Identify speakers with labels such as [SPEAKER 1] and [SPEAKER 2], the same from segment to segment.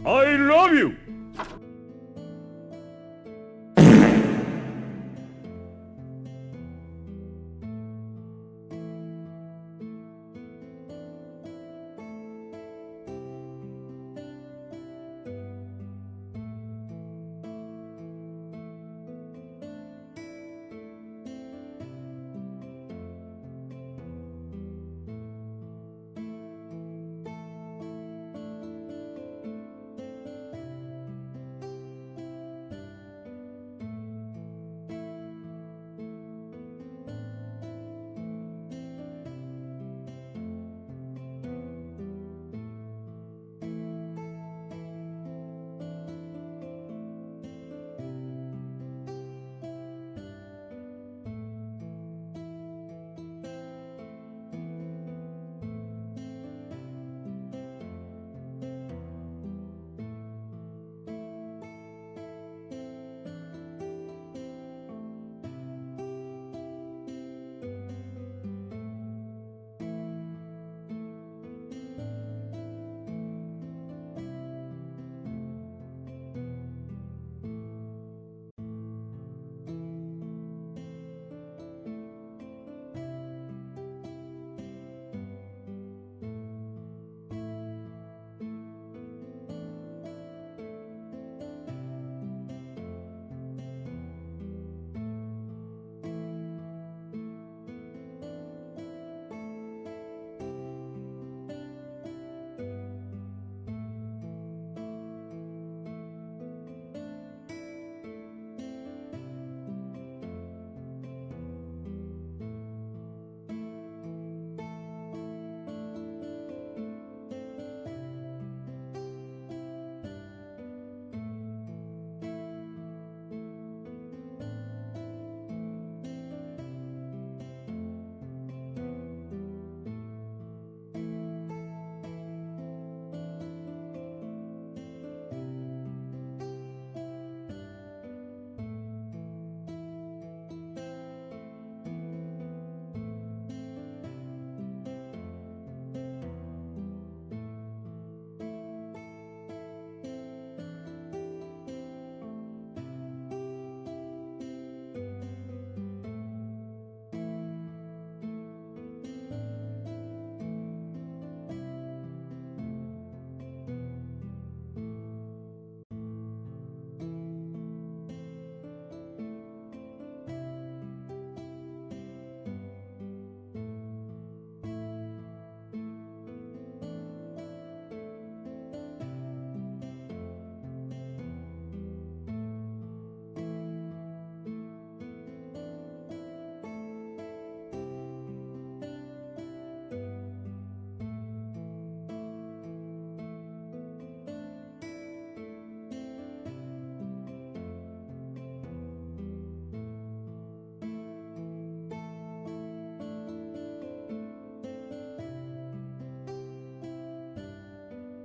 [SPEAKER 1] I love you!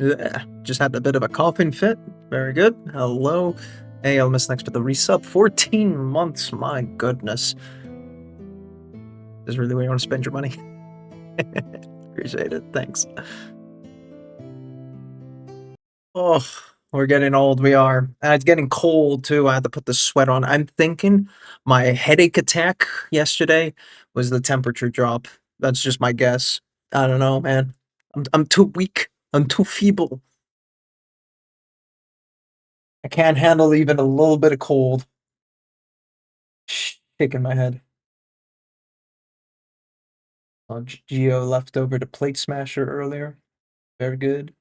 [SPEAKER 2] Yeah, just had a bit of a coughing fit. Very good. Hello. Hey, Elmas, thanks for the resub. 14 months, my goodness. This is really where you want to spend your money. Appreciate it. Thanks. Oh, we're getting old. We are. And it's getting cold too. I had to put the sweat on. I'm thinking my headache attack yesterday was the temperature drop. That's just my guess. I don't know, man. I'm too weak. I'm too feeble. I can't handle even a little bit of cold. Shaking my head. Geo left over to Plate Smasher earlier. Very good.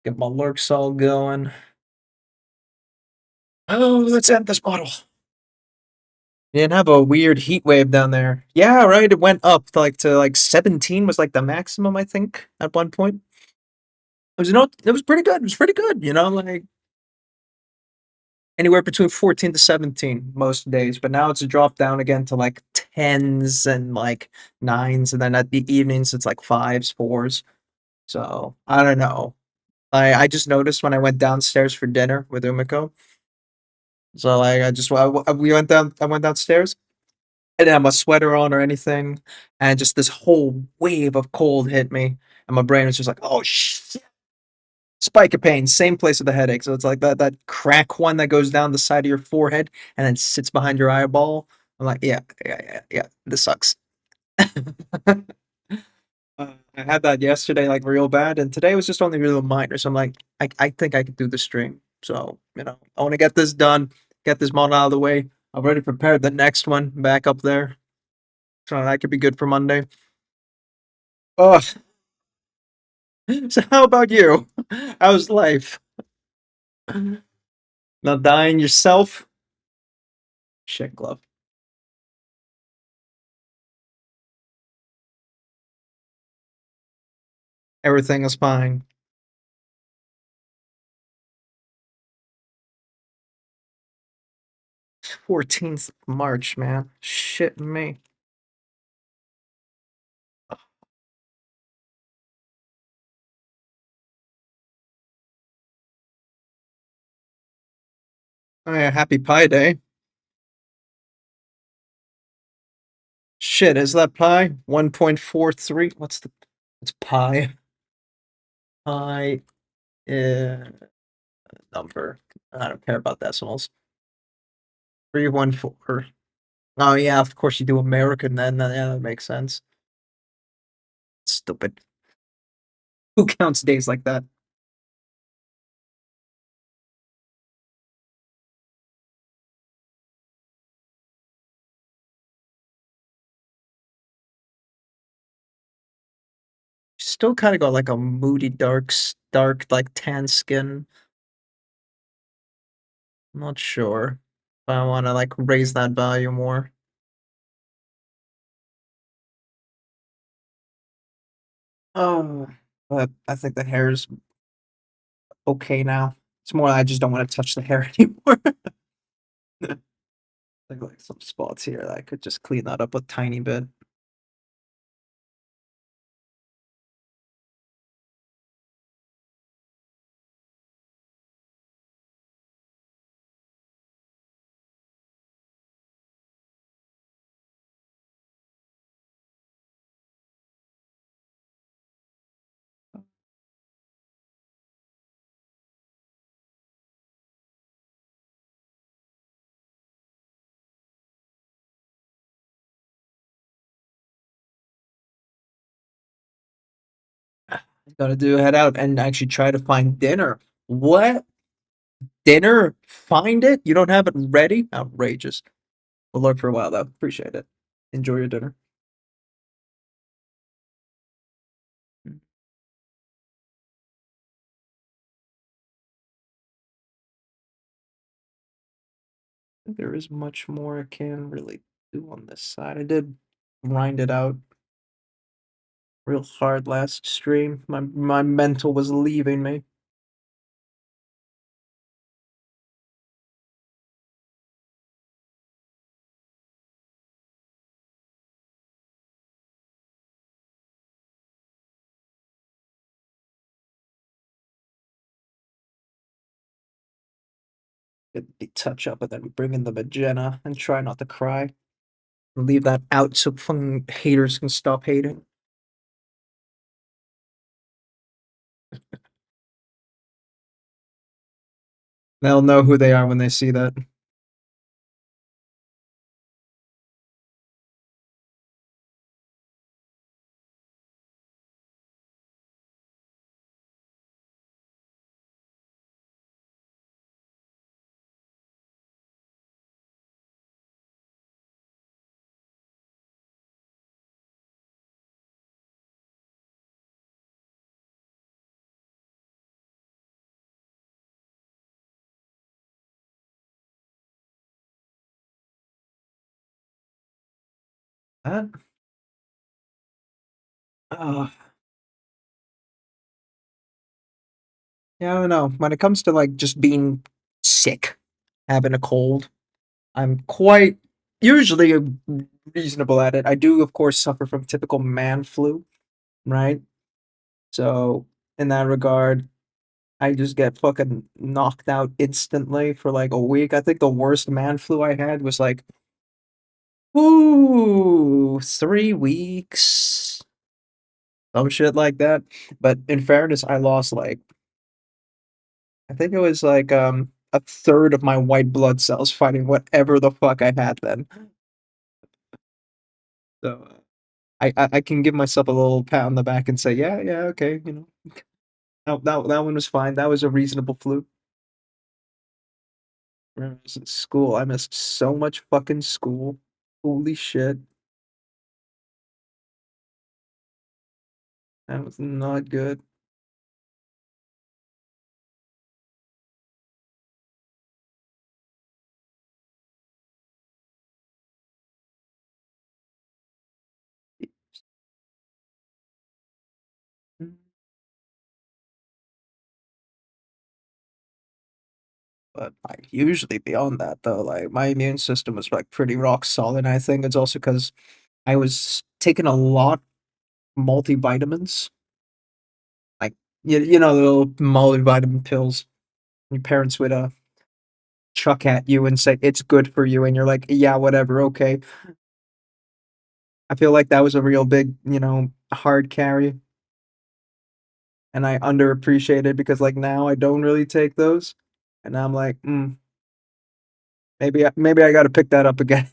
[SPEAKER 2] Get my lurks all going. Oh, let's end this bottle. You didn't have a weird heat wave down there. Yeah, right. It went up to 17 was like the maximum, I think, at one point. It was pretty good. It was pretty good, like anywhere between 14 to 17 most days. But now it's dropped down again to like tens and like nines, and then at the evenings it's like fives, fours. So I don't know. I just noticed when I went downstairs for dinner with Umiko. So like we went down. I went downstairs. I didn't have my sweater on or anything, and just this whole wave of cold hit me, and my brain was just like, "Oh shit!" Spica pain, same place with the headache. So it's like that crack one that goes down the side of your forehead and then sits behind your eyeball. I'm like, yeah. This sucks. I had that yesterday, like real bad, and today was just only real minor. So I'm like, I think I could do the stream. So I want to get this done, get this model out of the way. I've already prepared the next one back up there, so that could be good for Monday. Oh, so how about you? How's life? Not dying yourself? Shit, glove. Everything is fine. 14th March, man. Shit me. Oh yeah, happy Pi Day. Shit, is that pi? 1.43? What's the... It's pi. Pi number. I don't care about decimals. 314. Oh yeah, of course you do American then. Yeah, that makes sense. Stupid. Who counts days like that? Still kind of got like a moody, dark, like tan skin. I'm not sure if I want to like raise that value more. Oh, but I think the hair's okay now. It's more I just don't want to touch the hair anymore. Like some spots here that I could just clean that up a tiny bit. Gotta do head out and actually try to find dinner. What? Dinner? Find it? You don't have it ready? Outrageous. We'll look for a while though. Appreciate it. Enjoy your dinner. There is much more I can really do on this side. I did grind it out real hard last stream. My mental was leaving me. Get the touch up and then bring in the magenta and try not to cry. Leave that out so fucking haters can stop hating. They'll know who they are when they see that. That uh, yeah, I don't know. When it comes to like just being sick, having a cold, I'm quite usually reasonable at it. I do, of course, suffer from typical man flu, right? So in that regard, I just get fucking knocked out instantly for like a week. I think the worst man flu I had was like, ooh, 3 weeks, some shit like that. But in fairness, I lost like I think it was like a third of my white blood cells fighting whatever the fuck I had then. So I can give myself a little pat on the back and say, yeah, yeah, okay, you know, that one was fine. That was a reasonable flu. When I was in school, I missed so much fucking school. Holy shit, that was not good. But like usually beyond that though, like my immune system was like pretty rock solid. And I think it's also because I was taking a lot multivitamins, like you know the little multivitamin pills. Your parents would chuck at you and say it's good for you, and you're like, yeah, whatever, okay. I feel like that was a real big, hard carry, and I underappreciated because like now I don't really take those, and I'm like, maybe I got to pick that up again.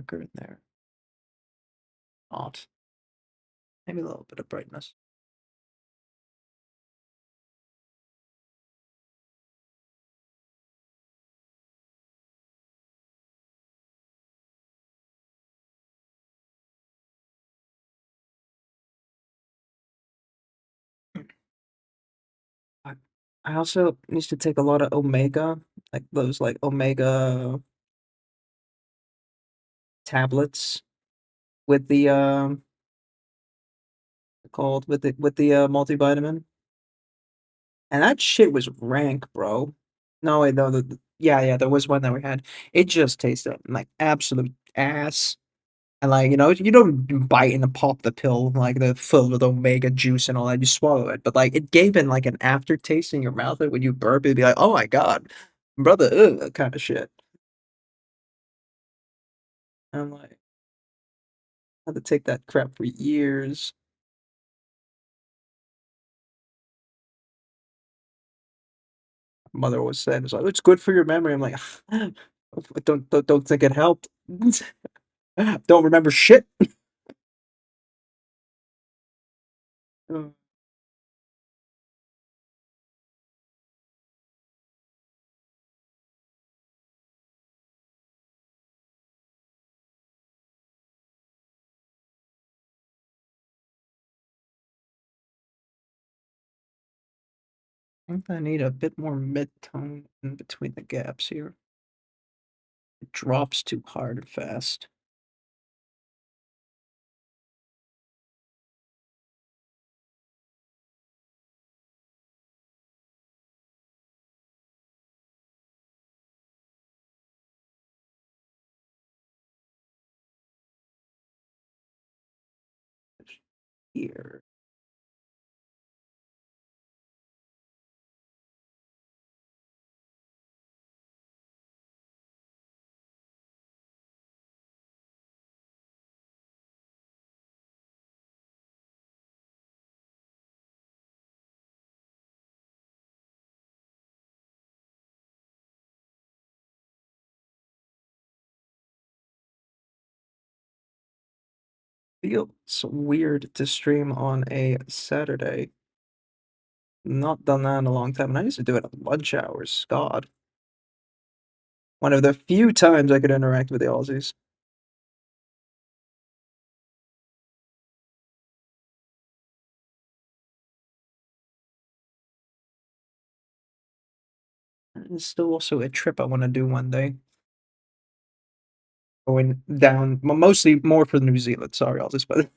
[SPEAKER 2] Good in there. Odd. Maybe a little bit of brightness. I I also used to take a lot of omega, like those like omega tablets with the called with the multivitamin, and that shit was rank, bro. No, wait, no, yeah, yeah, there was one that we had. It just tasted like absolute ass. And like, you don't bite and pop the pill like the filled with omega juice and all that. You swallow it, but like it gave in like an aftertaste in your mouth. Like when you burp, it'd be like, oh my god, brother, ugh, kind of shit. And I'm like, I had to take that crap for years. Mother always said, "It's like it's good for your memory." I'm like, I don't think it helped. Don't remember shit. Uh, I think I need a bit more mid-tone in between the gaps here. It drops too hard and fast. Here. Feels weird to stream on a Saturday. Not done that in a long time, and I used to do it at lunch hours. God, one of the few times I could interact with the Aussies. It's still also a trip I want to do one day. Going down, mostly more for New Zealand. Sorry, Aussies, but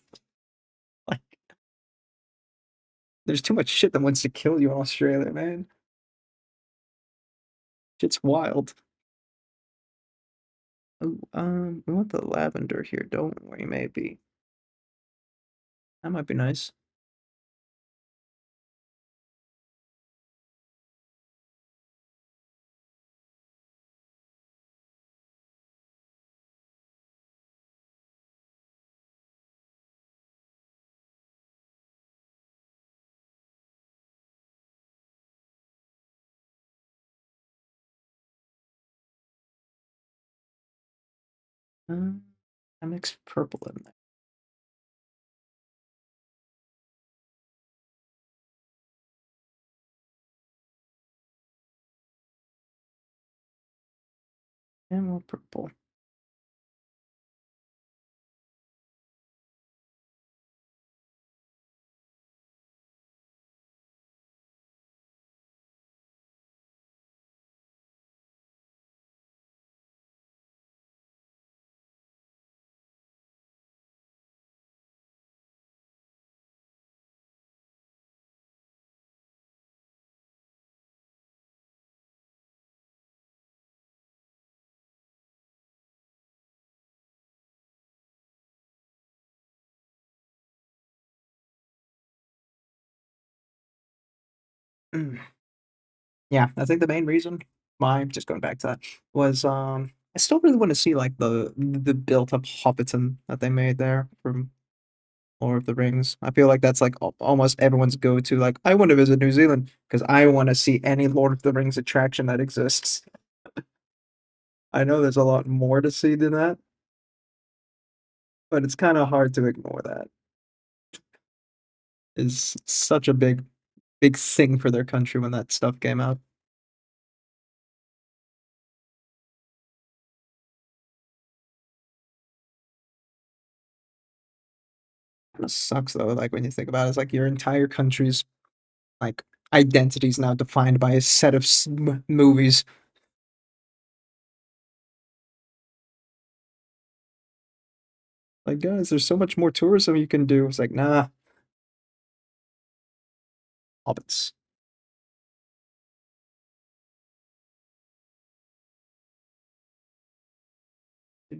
[SPEAKER 2] like, there's too much shit that wants to kill you in Australia, man. Shit's wild. Oh, we want the lavender here, don't we? Maybe that might be nice. Um, I mixed purple in there. And more purple. Mm. Yeah, I think the main reason why, just going back to that, was I still really want to see like the built up Hobbiton that they made there from Lord of the Rings. I feel like that's like almost everyone's go to. Like, I want to visit New Zealand because I want to see any Lord of the Rings attraction that exists. I know there's a lot more to see than that, but it's kind of hard to ignore that. Is such a big thing for their country when that stuff came out. It sucks though, like when you think about it, it's like your entire country's like identity is now defined by a set of movies. Like, guys, there's so much more tourism you can do. It's like, nah, hobbits. I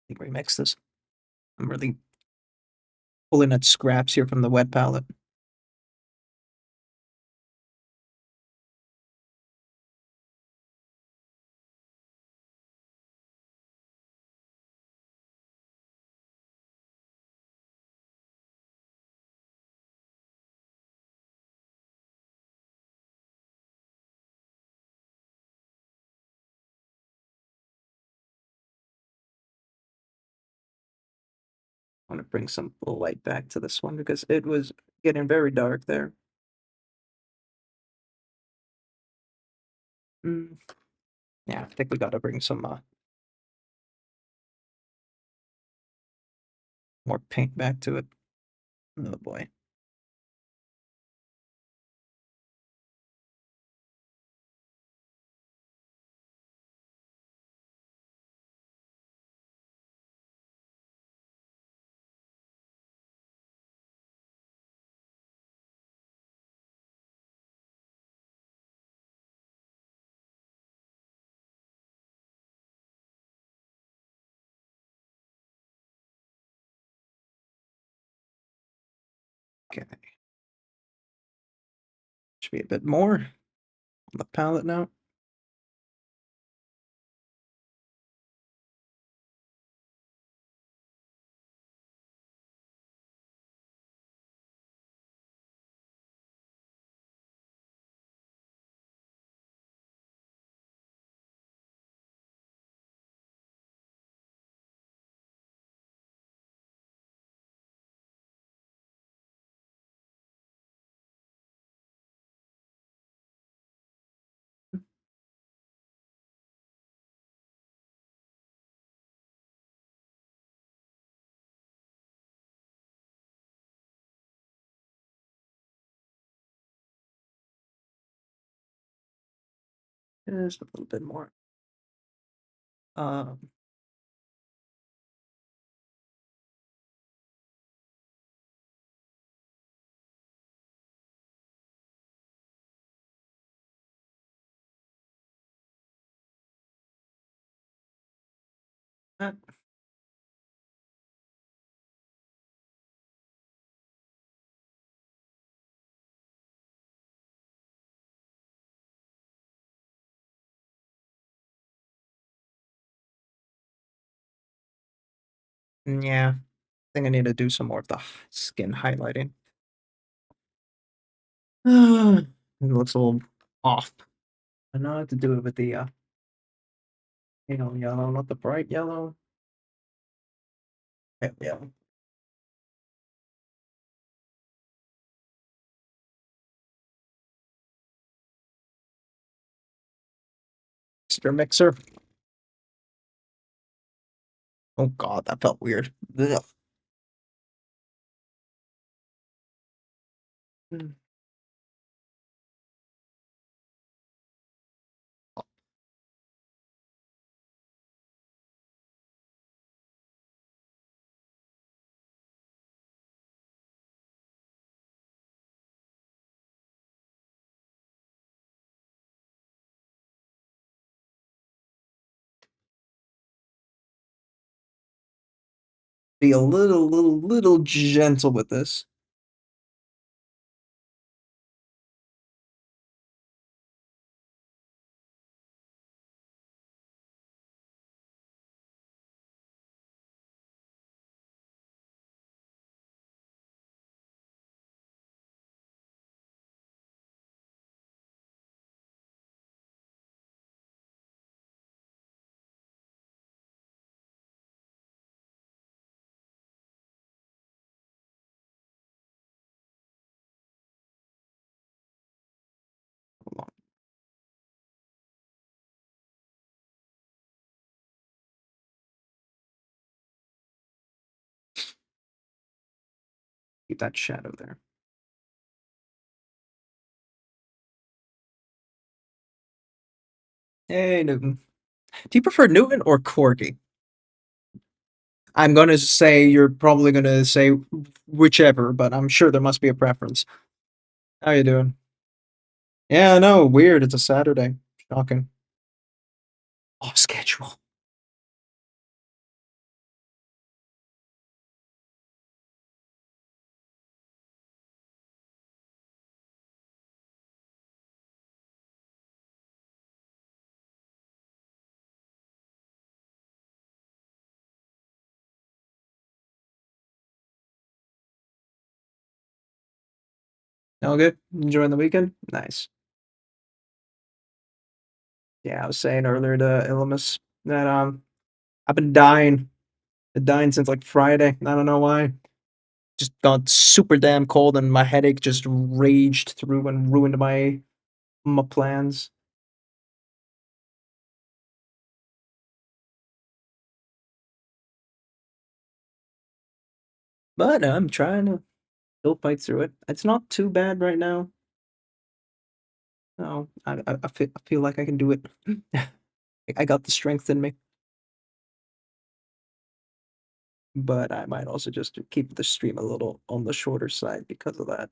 [SPEAKER 2] think remix this. I'm really pulling at scraps here from the wet palette. I want to bring some light back to this one because it was getting very dark there. Mm, yeah, I think we got to bring some more paint back to it. Oh boy. Okay, should be a bit more on the palette now. Just a little bit more. Um, Uh, yeah, I think I need to do some more of the skin highlighting. It looks a little off. I know I have to do it with the pale yellow, not the bright yellow. Pale yellow. Mr. Mixer. Oh god, that felt weird. Ugh. Mm. Be a little gentle with this. Hold on, keep that shadow there. Hey, Newton. Do you prefer Newton or Corgi? I'm gonna say you're probably gonna say whichever, but I'm sure there must be a preference. How you doing? Yeah, I know. Weird. It's a Saturday. Shocking. Off schedule. All good? Enjoying the weekend? Nice. Yeah, I was saying earlier to Illumis that I've been dying. Been dying since like Friday. I don't know why. Just got super damn cold and my headache just raged through and ruined my plans. But I'm trying to still fight through it. It's not too bad right now. No, I feel like I can do it. I got the strength in me, but I might also just keep the stream a little on the shorter side because of that.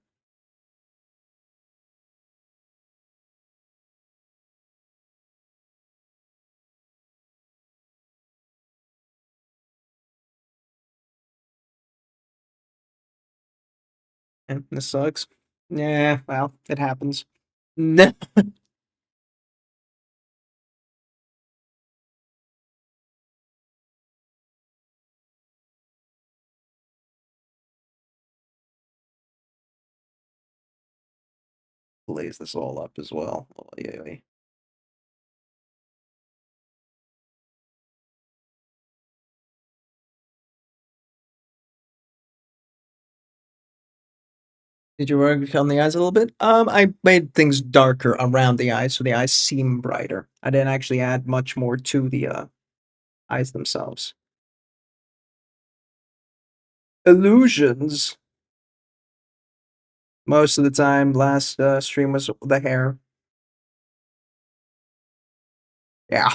[SPEAKER 2] And this sucks. Yeah, well, it happens. Blaze this all up as well. Oh, yeah. Did you work on the eyes a little bit? I made things darker around the eyes so the eyes seem brighter. I didn't actually add much more to the eyes themselves. Illusions. Most of the time, last stream was the hair. Yeah.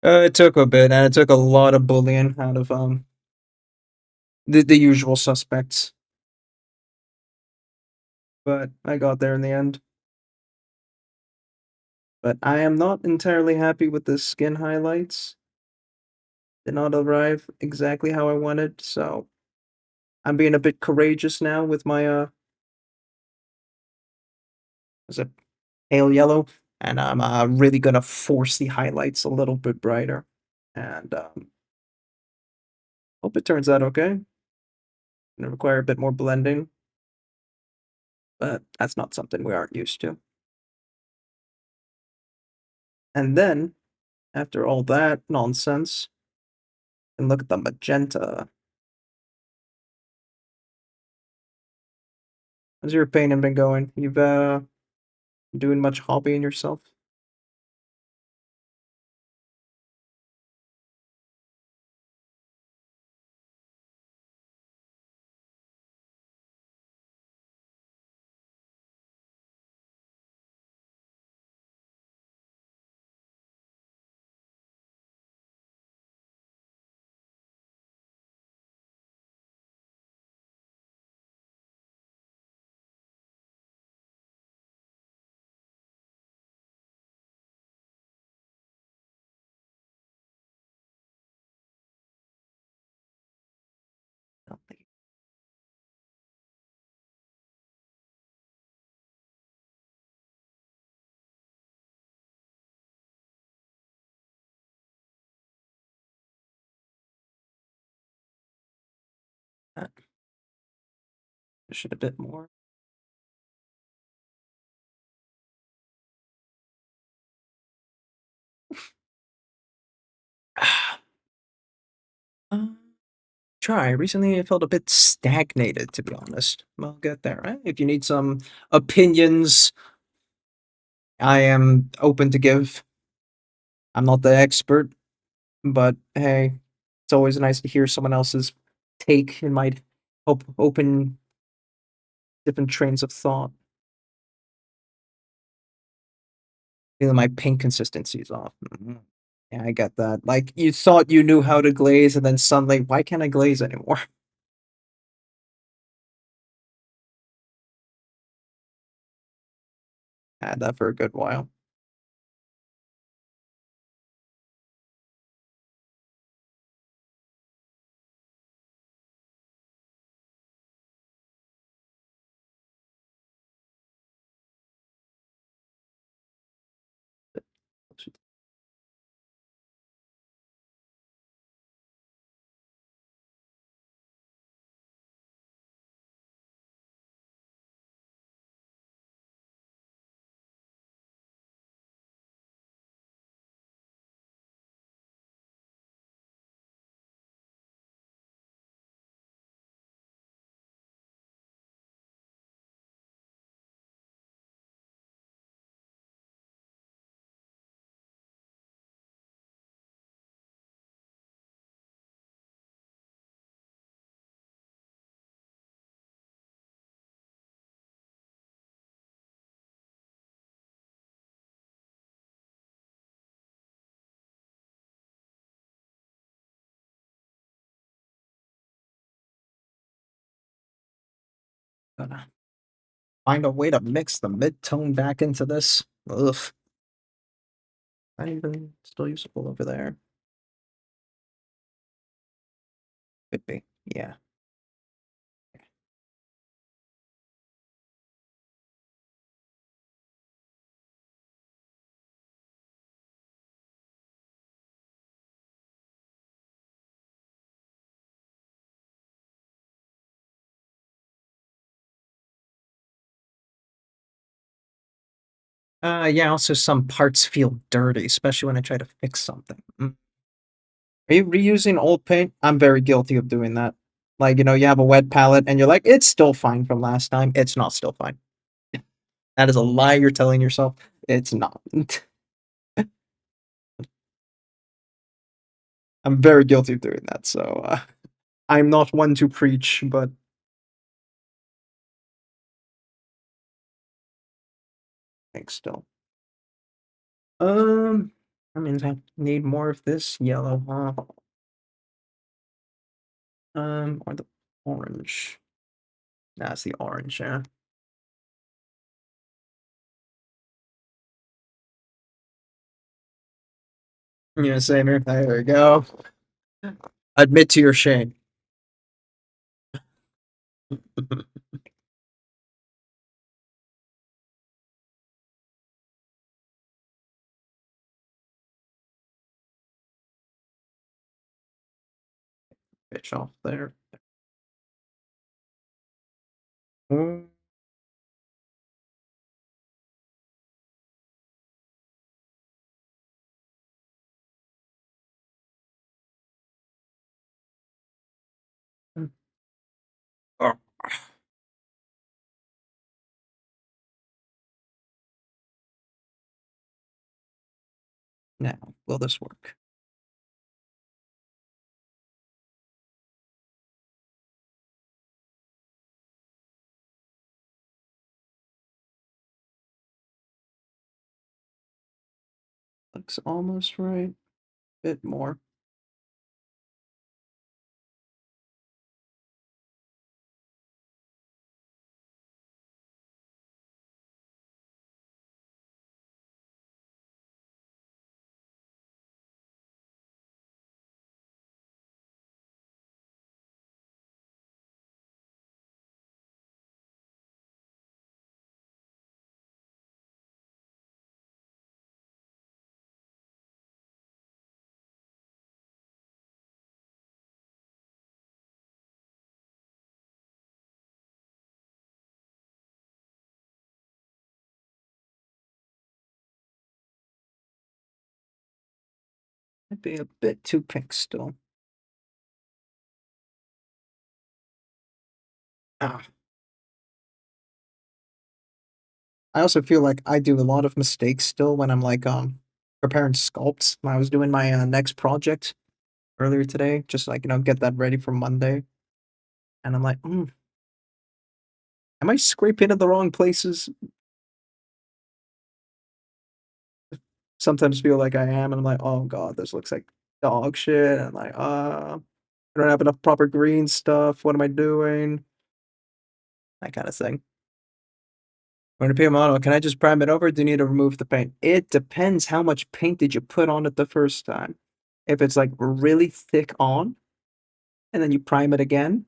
[SPEAKER 2] It took a bit, and it took a lot of bullying out of the usual suspects, but I got there in the end. But I am not entirely happy with the skin highlights. Did not arrive exactly how I wanted, so I'm being a bit courageous now with my is it pale yellow, and I'm really gonna force the highlights a little bit brighter, and hope it turns out okay. Gonna require a bit more blending, but that's not something we aren't used to. And then, after all that nonsense, and look at the magenta. How's your painting been going? You've doing much hobbying yourself? Push it a bit more. Um, try. Recently, I felt a bit stagnated, to be honest. We'll get there, right? If you need some opinions, I am open to give. I'm not the expert, but hey, it's always nice to hear someone else's take. It might help open different trains of thought. Feeling my paint consistency is off. Mhm. Yeah, I get that. Like, you thought you knew how to glaze, and then suddenly, why can't I glaze anymore? Had that for a good while. Gonna find a way to mix the mid-tone back into this. Ugh. Not even still usable over there. Could be. Yeah. Yeah, also some parts feel dirty, especially when I try to fix something. Are you reusing old paint? I'm very guilty of doing that. Like, you have a wet palette and you're like, it's still fine from last time. It's not still fine. That is a lie you're telling yourself. It's not. I'm very guilty of doing that. So I'm not one to preach, but thanks still. Um, I mean, I need more of this yellow, huh? Or the orange. That's the orange, yeah. Yeah, same here. There we go. Admit to your shame. Bitch off there. Mm. Oh, now, will this work? Looks almost right. Bit more. Might be a bit too pink still. Ah. I also feel like I do a lot of mistakes still when I'm like preparing sculpts. When I was doing my next project earlier today, just like get that ready for Monday, and I'm like, am I scraping in the wrong places? Sometimes feel like I am, and I'm like, oh god, this looks like dog shit. And I'm like, I don't have enough proper green stuff. What am I doing? That kind of thing. When I paint a model, can I just prime it over? Or do you need to remove the paint? It depends how much paint did you put on it the first time. If it's like really thick on, and then you prime it again,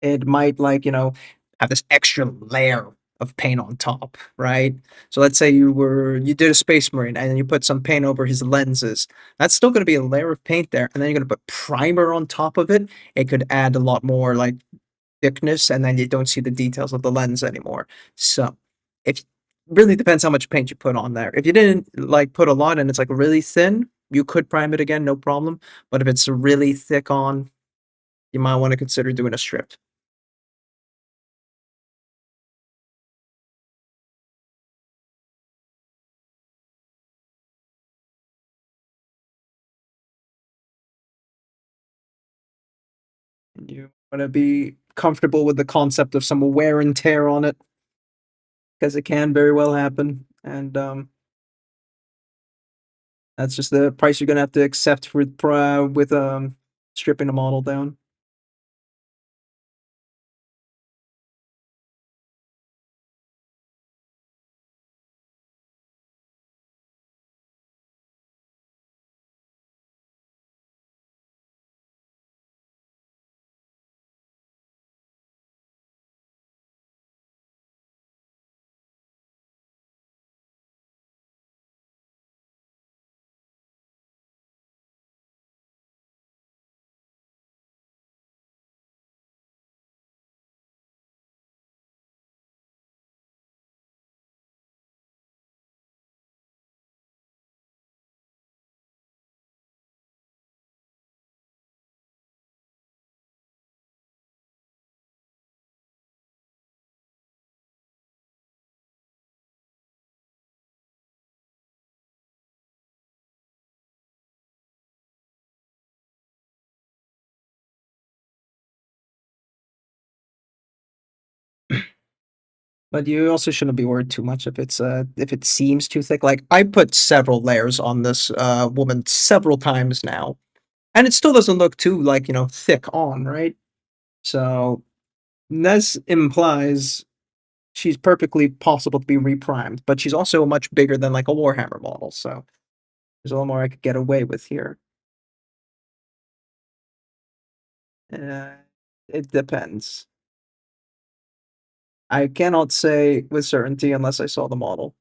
[SPEAKER 2] it might have this extra layer of paint on top, right? So let's say you did a Space Marine and then you put some paint over his lenses. That's still going to be a layer of paint there, and then you're going to put primer on top of it. It could add a lot more like thickness, and then you don't see the details of the lens anymore. So it really depends how much paint you put on there. If you didn't like put a lot and it's like really thin, you could prime it again, no problem. But if it's really thick on, you might want to consider doing a strip. You want to be comfortable with the concept of some wear and tear on it because it can very well happen, and that's just the price you're gonna have to accept with stripping a model down. But you also shouldn't be worried too much if it seems too thick. Like I put several layers on this woman several times now, and it still doesn't look too like thick on, right? So this implies she's perfectly possible to be reprimed, but she's also much bigger than like a Warhammer model. So There's a little more I could get away with here. Uh, it depends. I cannot say with certainty unless I saw the model.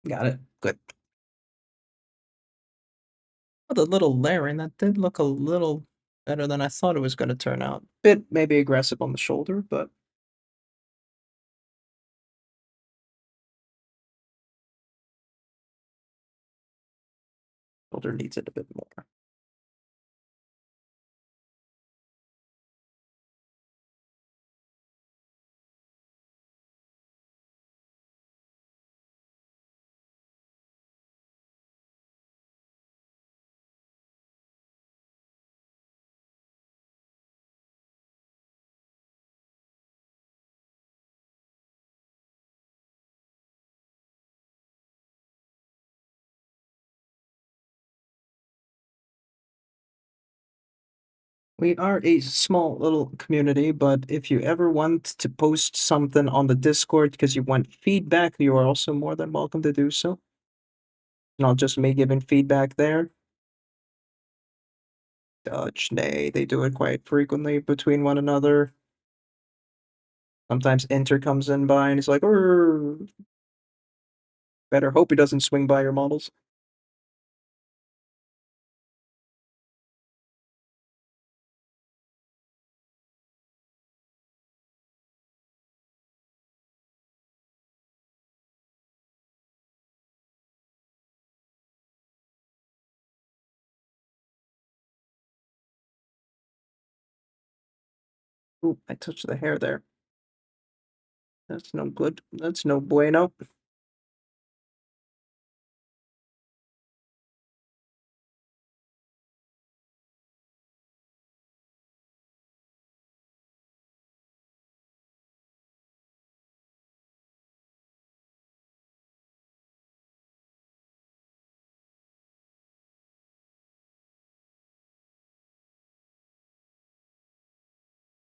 [SPEAKER 2] Got it. Good. Oh, the little layering, that did look a little better than I thought it was going to turn out. Bit maybe aggressive on the shoulder, but shoulder needs it a bit more. We are a small little community, but if you ever want to post something on the Discord because you want feedback, you are also more than welcome to do so. Not just me giving feedback there. Dutch, nay, they do it quite frequently between one another. Sometimes Inter comes in by and he's like, "Urgh." Better hope he doesn't swing by your models. Ooh, I touched the hair there. That's no good. That's no bueno.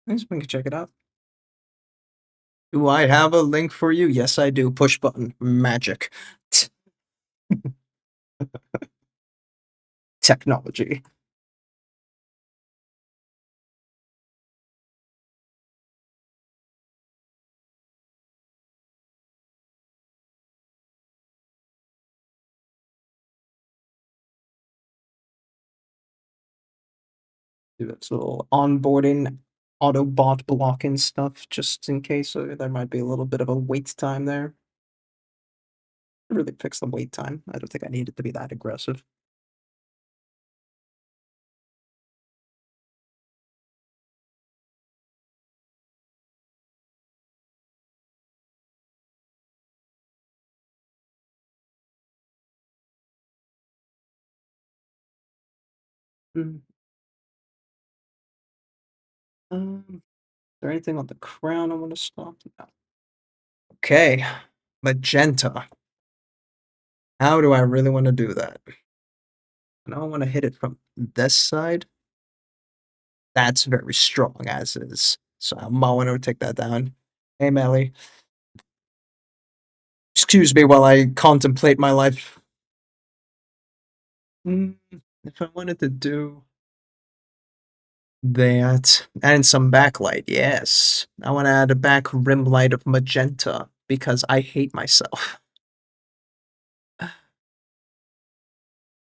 [SPEAKER 2] Thanks, we can check it out. Do I have a link for you? Yes, I do. Push button. Magic. Technology. Do this little onboarding auto bot blocking stuff just in case there might be a little bit of a wait time there. Really fix the wait time. I don't think I need it to be that aggressive. Mm. Is there anything on the crown I want to stop? No. Okay, magenta. How do I really want to do that? And I want to hit it from this side. That's very strong as is. So I might want to take that down. Hey, Melly. Excuse me while I contemplate my life. If I wanted to do that, and some backlight, yes. I want to add a back rim light of magenta because I hate myself.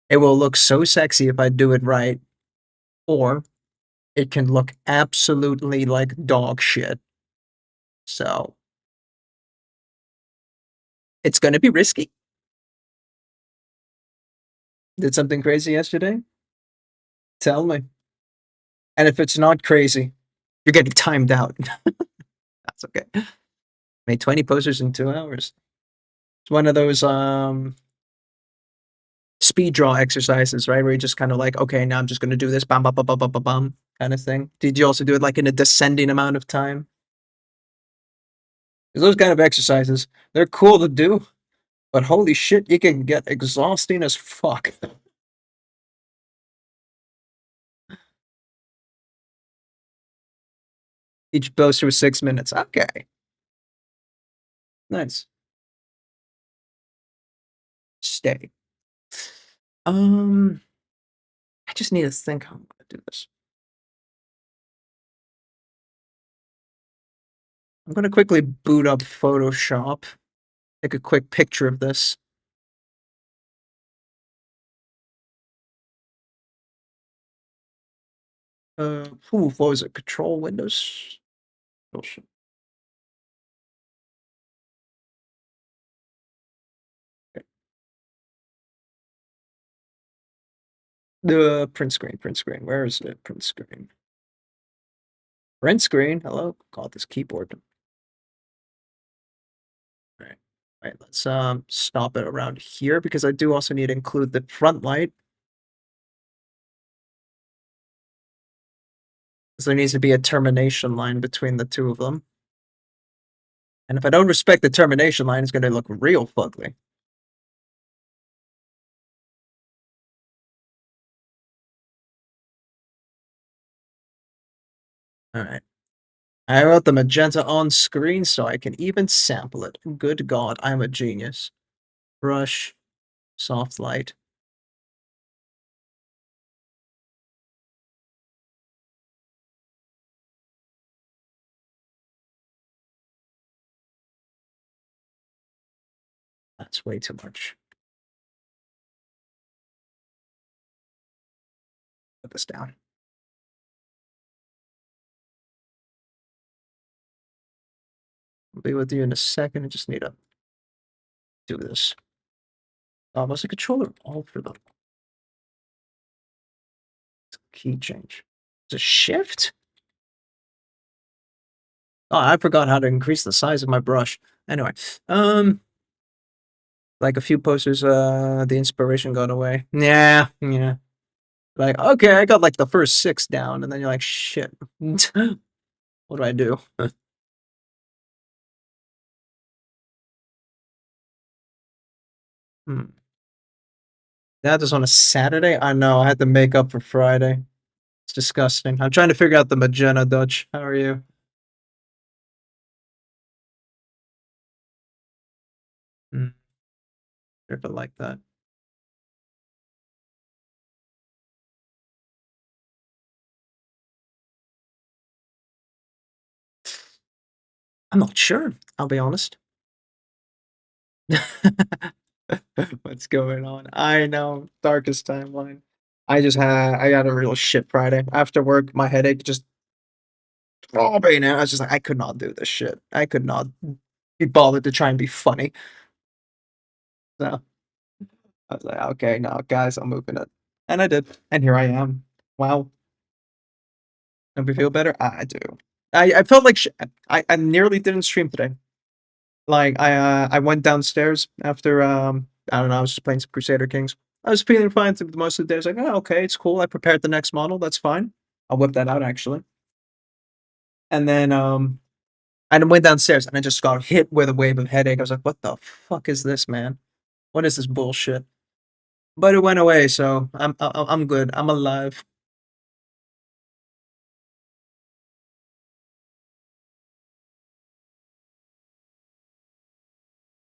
[SPEAKER 2] It will look so sexy if I do it right, or it can look absolutely like dog shit. So it's going to be risky. Did something crazy yesterday? Tell me. And if it's not crazy, you're getting timed out. That's okay. Made 20 posters in 2 hours. It's one of those speed draw exercises, right? Where you just kind of like, okay, now I'm just gonna do this, bam, bam, bam, bam, bam, bam, bam, kind of thing. Did you also do it like in a descending amount of time? 'Cause those kind of exercises, they're cool to do, but holy shit, you can get exhausting as fuck. Each poster was 6 minutes. Okay, nice. Stay. Um, I just need to think how I'm gonna do this. I'm gonna quickly boot up Photoshop, take a quick picture of this. What was it? Control Windows. Oh shit. The print screen, print screen. Where is it? Print screen. Print screen. Hello. Call this keyboard. All right. All right. Let's stop it around here because I do also need to include the front light. Because there needs to be a termination line between the two of them. And if I don't respect the termination line, it's going to look real fugly. All right. I wrote the magenta on screen so I can even sample it. Good God, I'm a genius. Brush, soft light. That's way too much. Put this down. I'll be with you in a second. I just need to do this. Was the controller all for the key change? It's a shift? Oh, I forgot how to increase the size of my brush. Anyway, like a few posters, the inspiration got away. Yeah, yeah. Like, okay, I got like the first 6 down, and then you're like, shit. What do I do? Hmm. That is on a Saturday? I know, I had to make up for Friday. It's disgusting. I'm trying to figure out the magenta Dutch. How are you? Hmm. Sure if I like that. I'm not sure, I'll be honest. What's going on? I know, darkest timeline. I got a real shit Friday. After work, my headache just throbbing, and I was just like, I could not do this shit. I could not be bothered to try and be funny. So I was like, okay, no, guys, I'm moving it. And I did. And here I am. Wow. Don't we feel better? I do. I felt like I nearly didn't stream today. Like I went downstairs after I don't know, I was just playing some Crusader Kings. I was feeling fine through most of the day. I was like, oh, okay, it's cool. I prepared the next model. That's fine. I'll whip that out actually. And then I went downstairs and I just got hit with a wave of headache. I was like, what the fuck is this, man? What is this bullshit? But it went away, so I'm good. I'm alive.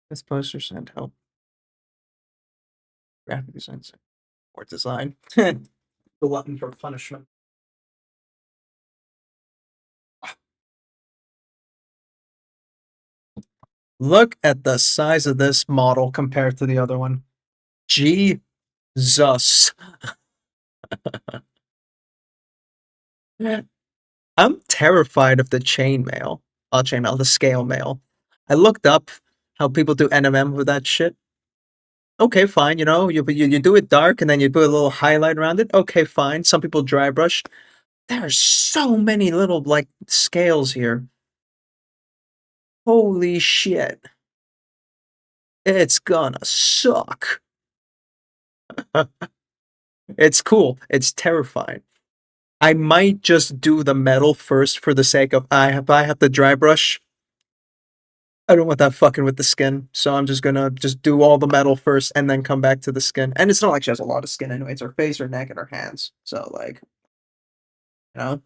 [SPEAKER 2] This poster sent help. Graphic design or design. Glutton for punishment. Look at the size of this model compared to the other one. Jesus. I'm terrified of the chainmail. Chainmail, the scale mail. I looked up how people do NMM with that shit. Okay, fine. You do it dark and then you put a little highlight around it. Okay, fine. Some people dry brush. There are so many little like scales here. Holy shit. It's gonna suck. It's cool. It's terrifying. I might just do the metal first for the sake of I have the dry brush. I don't want that fucking with the skin, so I'm just gonna just do all the metal first and then come back to the skin. And it's not like she has a lot of skin anyway. It's her face, her neck, and her hands. So like, you know,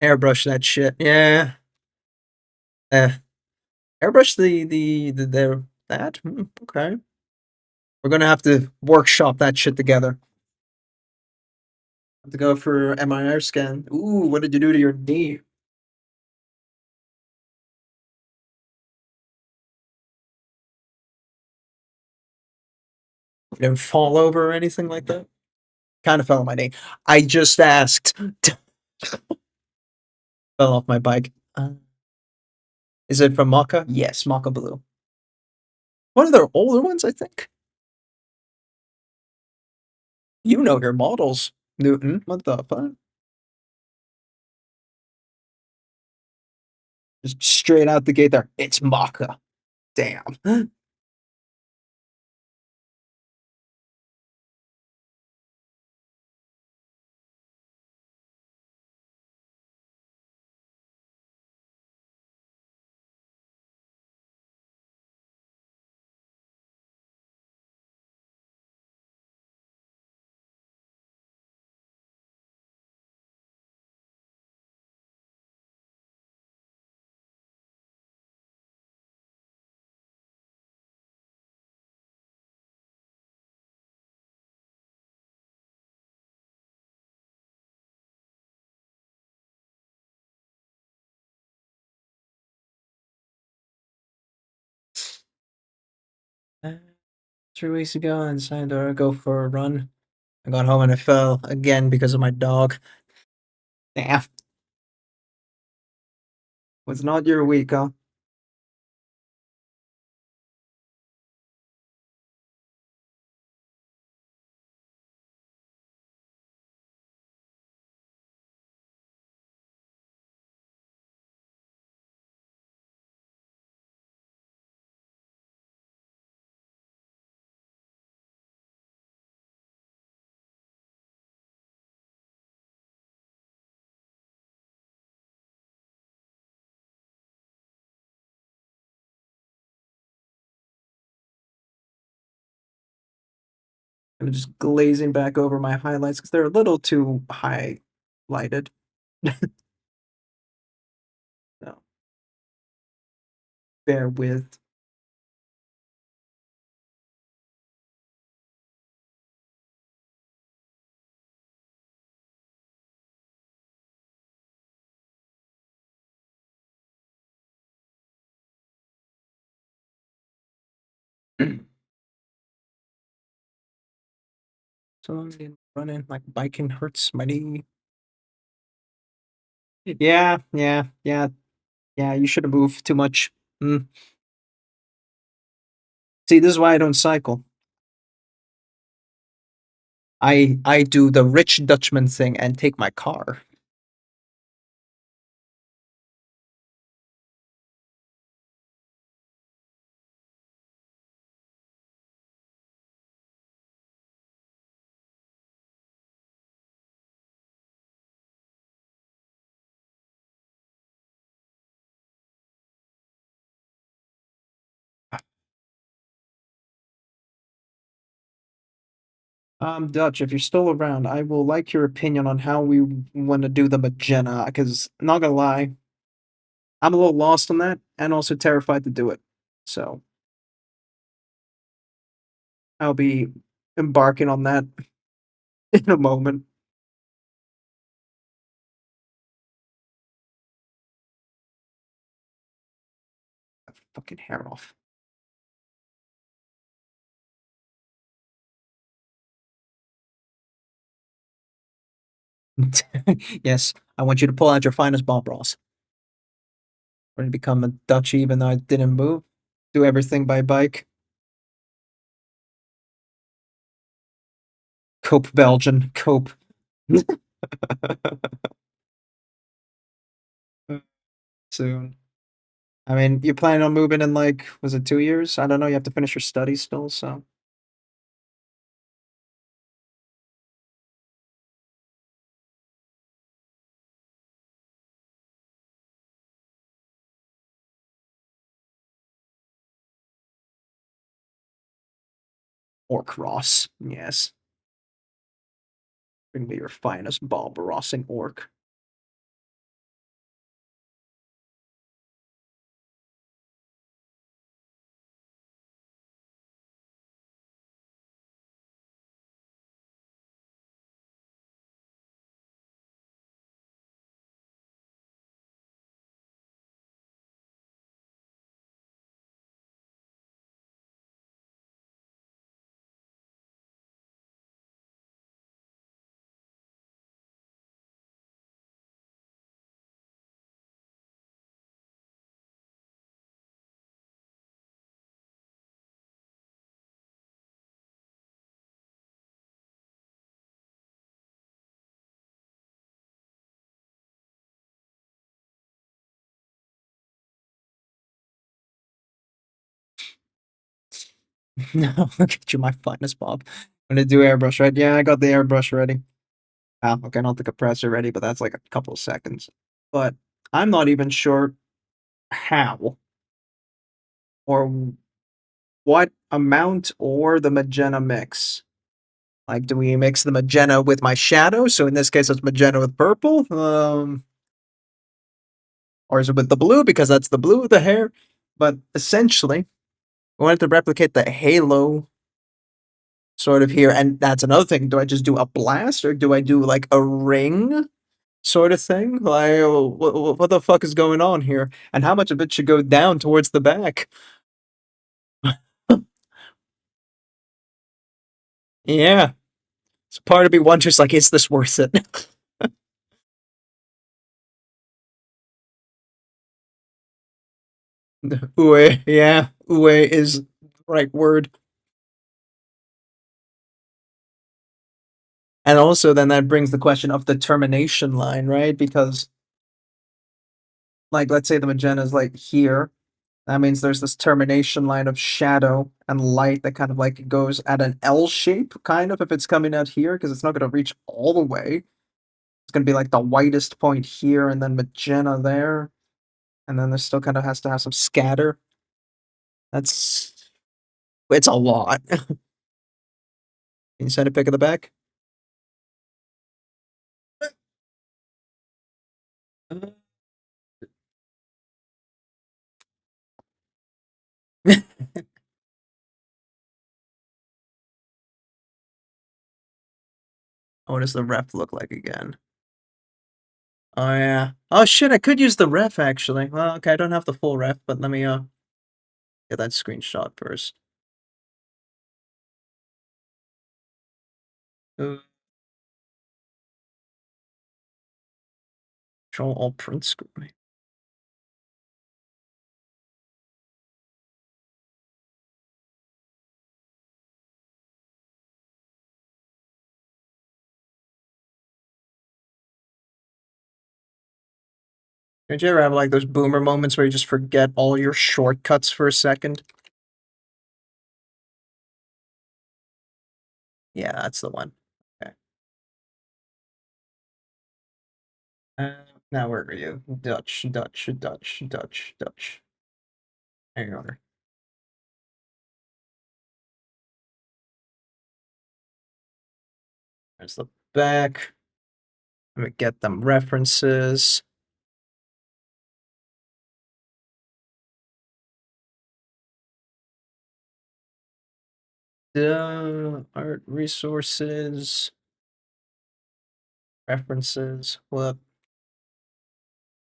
[SPEAKER 2] airbrush that shit. Yeah. Eh. Airbrush the that. Okay. We're gonna have to workshop that shit together. Have to go for MIR scan. Ooh, what did you do to your knee? You didn't fall over or anything like that? Kind of fell on my knee. I just asked. Fell off my bike. Is it from Mocha? Yes, Mocha Blue. One of their older ones, I think. You know your models, Newton. What the fuck? Just straight out the gate there. It's Mocha. Damn. Uh, 3 weeks ago, I decided to go for a run. I got home and I fell again because of my dog. Damn. Was not your week, huh? I'm just glazing back over my highlights because they're a little too highlighted. So bear with. So I'm running like biking hurts my knee. Yeah. You should have moved too much. Mm. See, this is why I don't cycle. I do the rich Dutchman thing and take my car. Dutch, if you're still around, I will like your opinion on how we want to do the Magenta, because not gonna lie, I'm a little lost on that and also terrified to do it. So I'll be embarking on that in a moment. Fucking hair off. Yes, I want you to pull out your finest Bob Ross. We're gonna become a Dutch even though I didn't move. Do everything by bike. Cope, Belgian. Cope. Soon. I mean, you planning on moving in like, was it 2 years? I don't know. You have to finish your studies still, so. Orc Ross. Yes. Bring me your finest Bob Rossing orc. No, get you my finest Bob. I'm gonna do airbrush, right? Yeah, I got the airbrush ready. Ah, okay, not the compressor ready, but that's like a couple of seconds. But I'm not even sure how or what amount or the magenta mix. Like, do we mix the magenta with my shadow? So in this case, it's magenta with purple. Or is it with the blue because that's the blue of the hair? But essentially, we wanted to replicate the halo sort of here, and that's another thing. Do I just do a blast or do I do like a ring sort of thing? Like, what the fuck is going on here? And how much of it should go down towards the back? Yeah. So part of me wonders, like, is this worth it? Ue, yeah, ue is the right word. And also, then that brings the question of the termination line, right? Because, like, let's say the magenta is like here. That means there's this termination line of shadow and light that kind of like goes at an L shape, kind of, if it's coming out here, because it's not going to reach all the way. It's going to be like the whitest point here and then magenta there. And then there still kind of has to have some scatter. That's, it's a lot. Can you send a pic of the back? What does the ref look like again? Oh yeah. Oh shit, I could use the ref actually. Well, okay, I don't have the full ref, but let me get that screenshot first. Uh, Control Alt Print Screen. Did you ever have like those boomer moments where you just forget all your shortcuts for a second? Yeah, that's the one. Okay. Now where are you? Dutch, Dutch, Dutch, Dutch, Dutch. Hang on. There's the back. Let me get them references. Art resources. References. Whoop.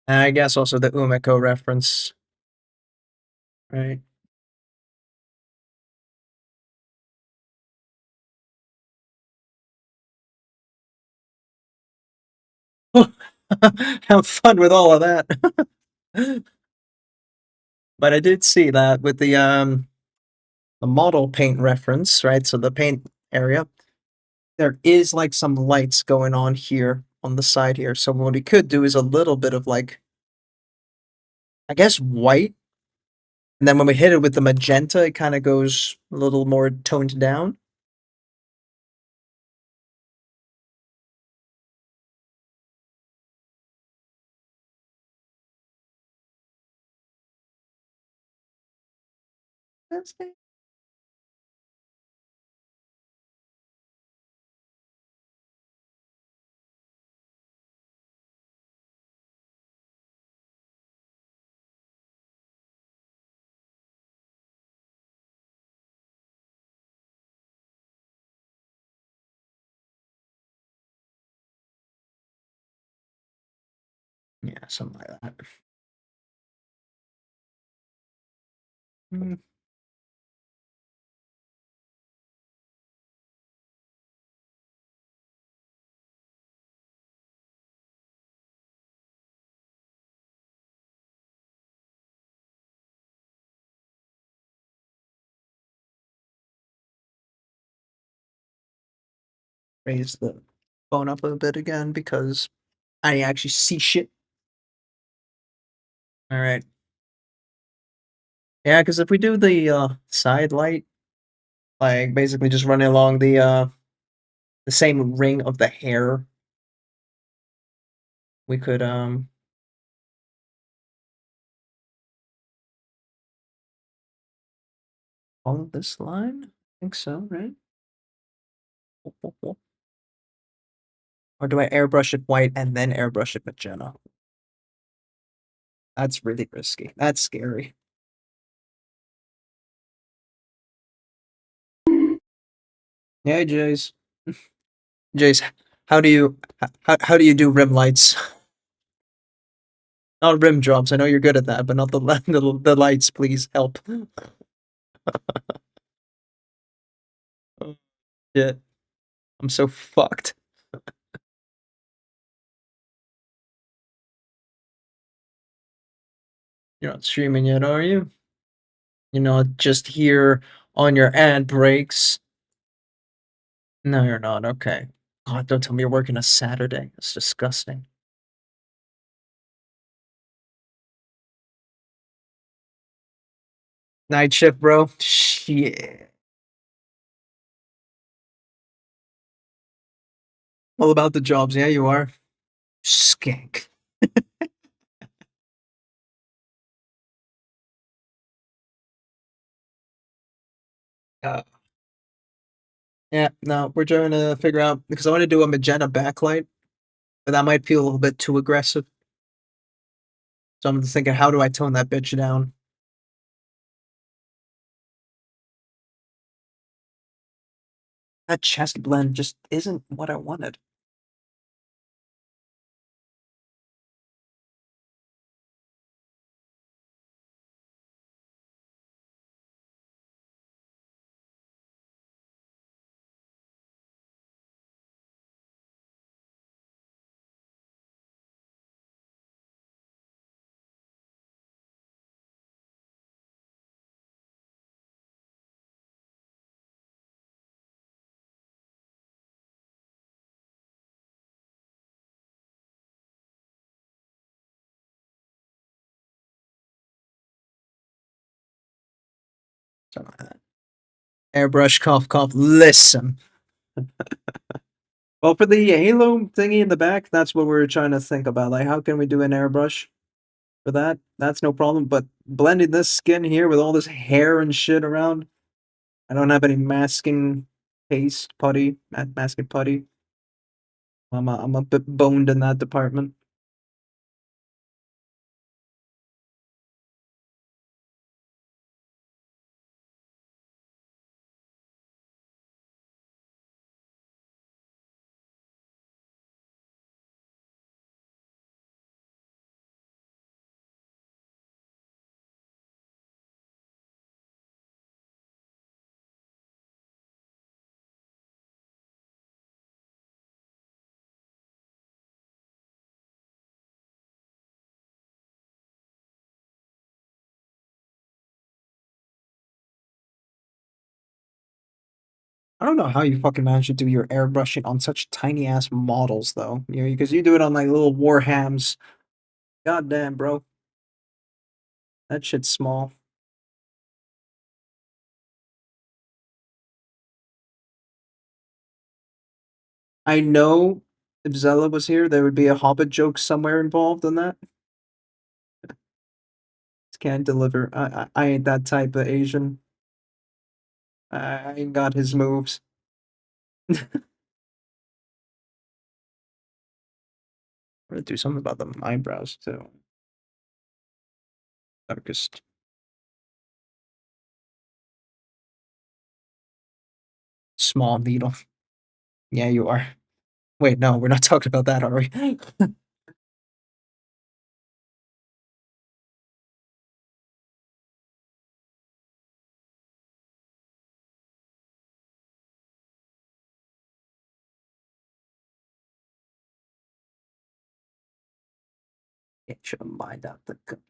[SPEAKER 2] And I guess also the Umeko reference. Right. Have fun with all of that. But I did see that with the model paint reference, right? So the paint area. there is like some lights going on here on the side here. So what we could do is a little bit of like, I guess white. And then when we hit it with the magenta, it kind of goes a little more toned down. That's it. Yeah, something like that. Mm, raise the phone up a bit again because I actually see shit. All right. Yeah, because if we do the side light, like basically just running along the same ring of the hair, we could follow this line. I think so, right? Or do I airbrush it white and then airbrush it magenta? That's really risky. That's scary. Yeah, Jace. Jace, how do you do rim lights? Not rim drops. I know you're good at that, but not the lights. Please help. Oh, shit, I'm so fucked. You're not streaming yet, are you? You're not just here on your ad breaks. No, you're not. Okay. God, don't tell me you're working a Saturday. That's disgusting. Night shift, bro. Shit. All about the jobs. Yeah, you are. Skank. Uh, yeah, no, we're trying to figure out because I want to do a magenta backlight, but that might feel a little bit too aggressive. So I'm just thinking, how do I tone that bitch down? That chest blend just isn't what I wanted. So airbrush, cough, cough. Listen. Well, for the halo thingy in the back, that's what we're trying to think about. Like, how can we do an airbrush for that? That's no problem. But blending this skin here with all this hair and shit around, I don't have any masking paste, putty, masking putty. I'm a bit boned in that department. I don't know how you fucking manage to do your airbrushing on such tiny ass models, though. You know, because you do it on like little Warhams. God damn, bro. That shit's small. I know if Zella was here, there would be a Hobbit joke somewhere involved in that. Can't deliver. I ain't that type of Asian. I ain't got his moves. I'm gonna do something about the eyebrows too. Darkest. Small needle. Yeah, you are. Wait, no, we're not talking about that, are we? Get your mind out the gutter.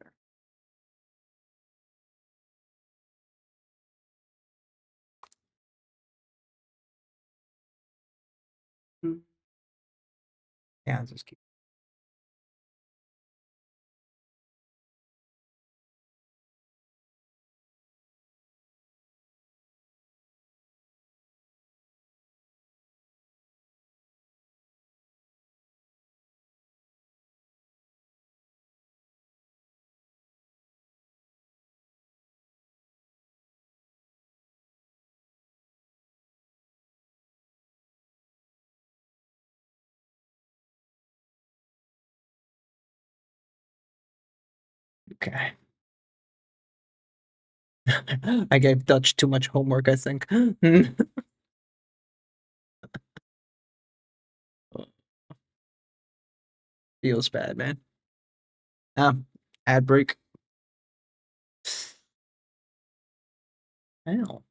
[SPEAKER 2] Yeah, just keep. Okay. I gave Dutch too much homework, I think. Feels bad, man. Ad break. Hell.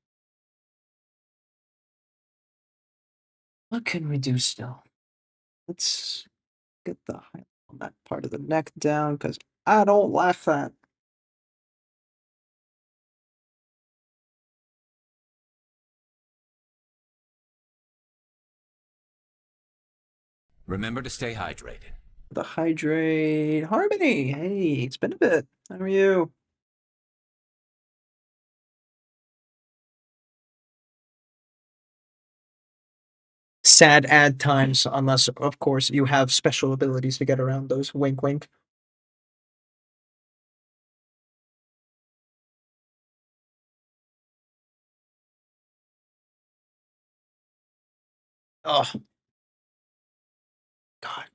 [SPEAKER 2] What can we do still? Let's get the highlight on that part of the neck down, because I don't like that.
[SPEAKER 1] Remember to stay hydrated.
[SPEAKER 2] The hydrate harmony. Hey, it's been a bit. How are you? Sad ad times, unless of course you have special abilities to get around those. Wink, wink. Oh God,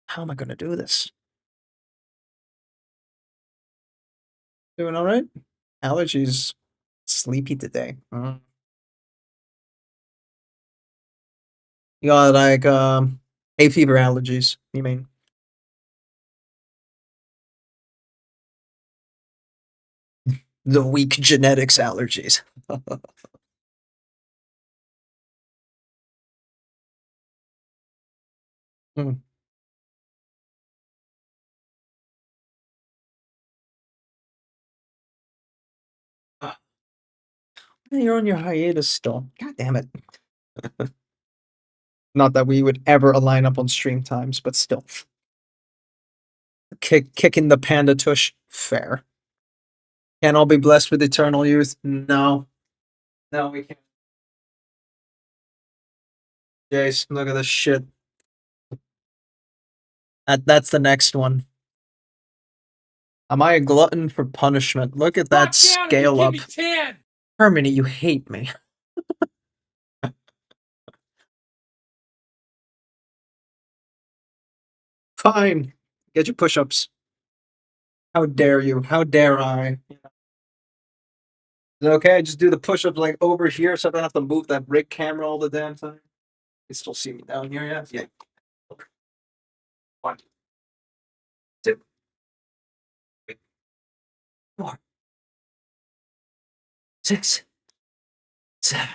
[SPEAKER 2] how am I gonna do this? Doing all right? Allergies. Sleepy today. You got like hay fever allergies. You mean? The weak genetics allergies. Hmm. Ah, you're on your hiatus still. God damn it. Not that we would ever align up on stream times, but still. Kicking the panda tush. Fair. Can't all be blessed with eternal youth. No. No, we can't. Jace, look at this shit. That's the next one. Am I a glutton for punishment? Look at that scale up. Harmony, you hate me. Fine. Get your push-ups. How dare you? How dare I? Is it okay? I just do the push-ups like over here so I don't have to move that rig camera all the damn time. You still see me down here, yeah? Yeah. 1, 2, 3, 4, 6, 7,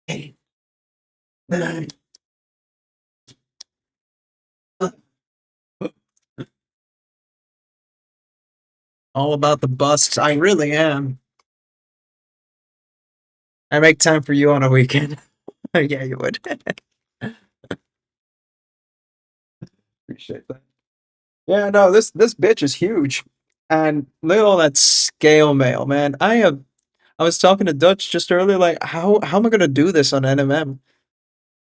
[SPEAKER 2] 8, 9. All about the busts. I really am. I make time for you on a weekend. Yeah, you would. Appreciate that. Yeah, no, this bitch is huge. And look at all that scale mail, man. I was talking to Dutch just earlier, like how am I gonna do this on NMM?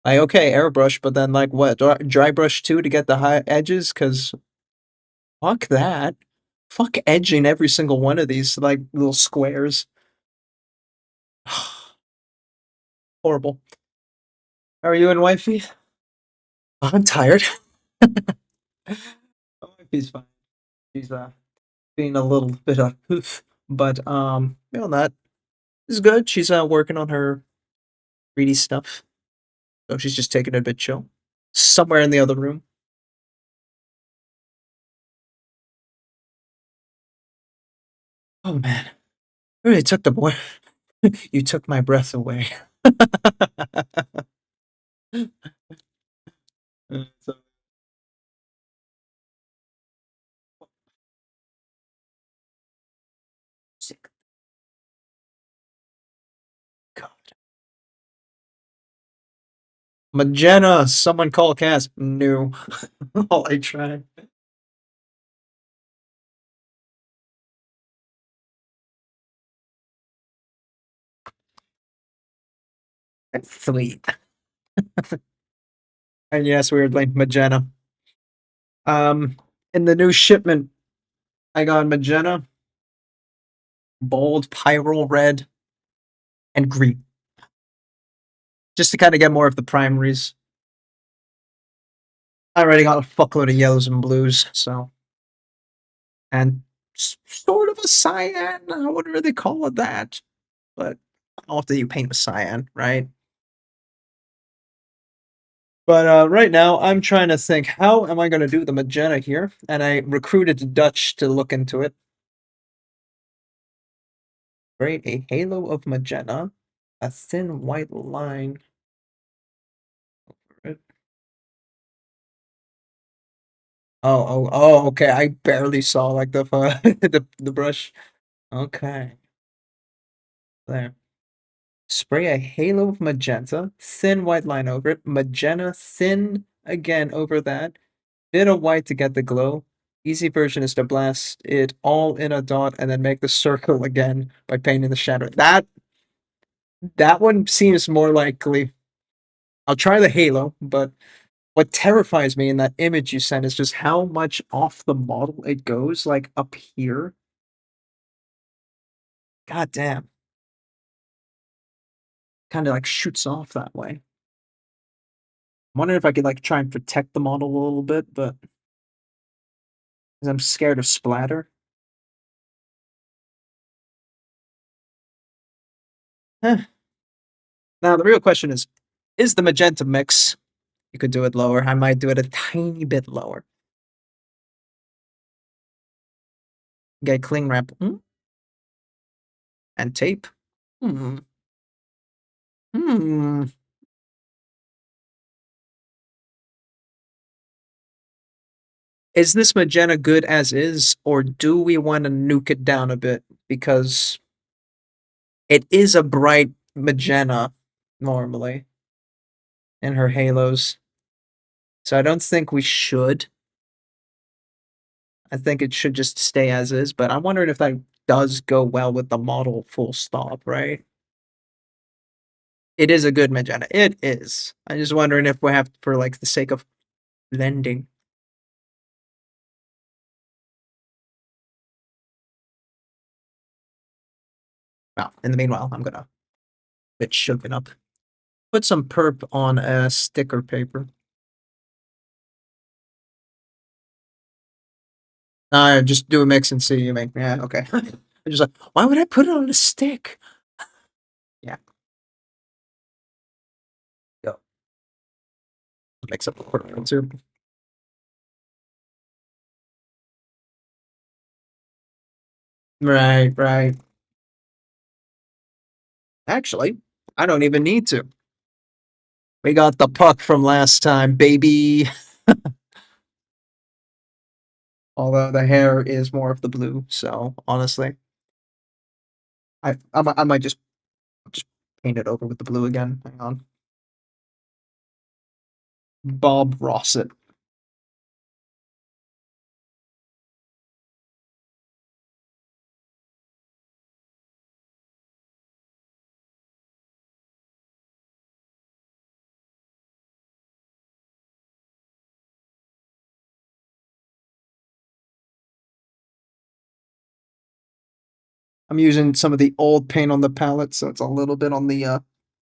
[SPEAKER 2] Like, okay, airbrush, but then like what? Dry brush too to get the high edges? Cause fuck that. Fuck edging every single one of these like little squares. Horrible. How are you and wifey? I'm tired. My wifey's fine. She's being a little bit of oof, but that is good. She's working on her 3D stuff, so she's just taking it a bit chill. Somewhere in the other room. Oh man, you really took the boy. You took my breath away. So, sick. God. Magenta, someone call Cass. No. All I tried. That's sweet. And yes, weirdly, magenta. Um, in the new shipment, I got magenta, bold, pyro red, and green. Just to kind of get more of the primaries. I already got a fuckload of yellows and blues, so. And sort of a cyan. I wouldn't really call it that. But how often you paint with cyan, right? But right now, I'm trying to think, how am I going to do the magenta here? And I recruited Dutch to look into it. Create a halo of magenta, a thin white line over it. Okay. I barely saw like the the brush. Okay, there. Spray a halo of magenta, thin white line over it. Magenta, thin again over that. Bit of white to get the glow. Easy version is to blast it all in a dot and then make the circle again by painting the shadow. That one seems more likely. I'll try the halo, but what terrifies me in that image you sent is just how much off the model it goes, like up here. God damn. Kind of like shoots off that way. I'm wondering if I could like try and protect the model a little bit, but because I'm scared of splatter. Eh. Now the real question is the magenta mix? You could do it lower. I might do it a tiny bit lower. Get cling wrap and tape. Hmm. Hmm. Is this magenta good as is, or do we want to nuke it down a bit? Because it is a bright magenta normally in her halos. So I don't think we should. I think it should just stay as is, but I'm wondering if that does go well with the model full stop, right? It is a good magenta. It is. I'm just wondering if we have, for like the sake of blending. Well, in the meanwhile, I'm gonna bit shooken up. Put some perp on a sticker paper. Just do a mix and see. You make yeah, okay. I'm just like, why would I put it on a stick? Yeah, go mix up the purple too. Right, right. Actually, I don't even need to. We got the puck from last time, baby. Although the hair is more of the blue, so honestly, I might just paint it over with the blue again. Hang on. Bob Rossett. I'm using some of the old paint on the palette, so it's a little bit on the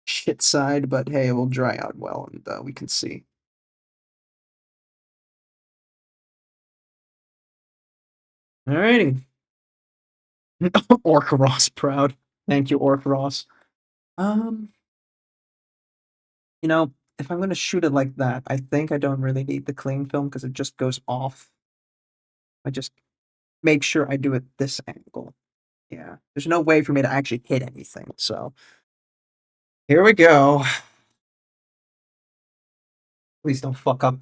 [SPEAKER 2] shit side, but hey, it will dry out well, and we can see. Alrighty. Orc Ross proud. Thank you, Orc Ross. Um, you know, if I'm gonna shoot it like that, I think I don't really need the cling film because it just goes off. I just make sure I do it this angle. Yeah, there's no way for me to actually hit anything. So here we go. Please don't fuck up.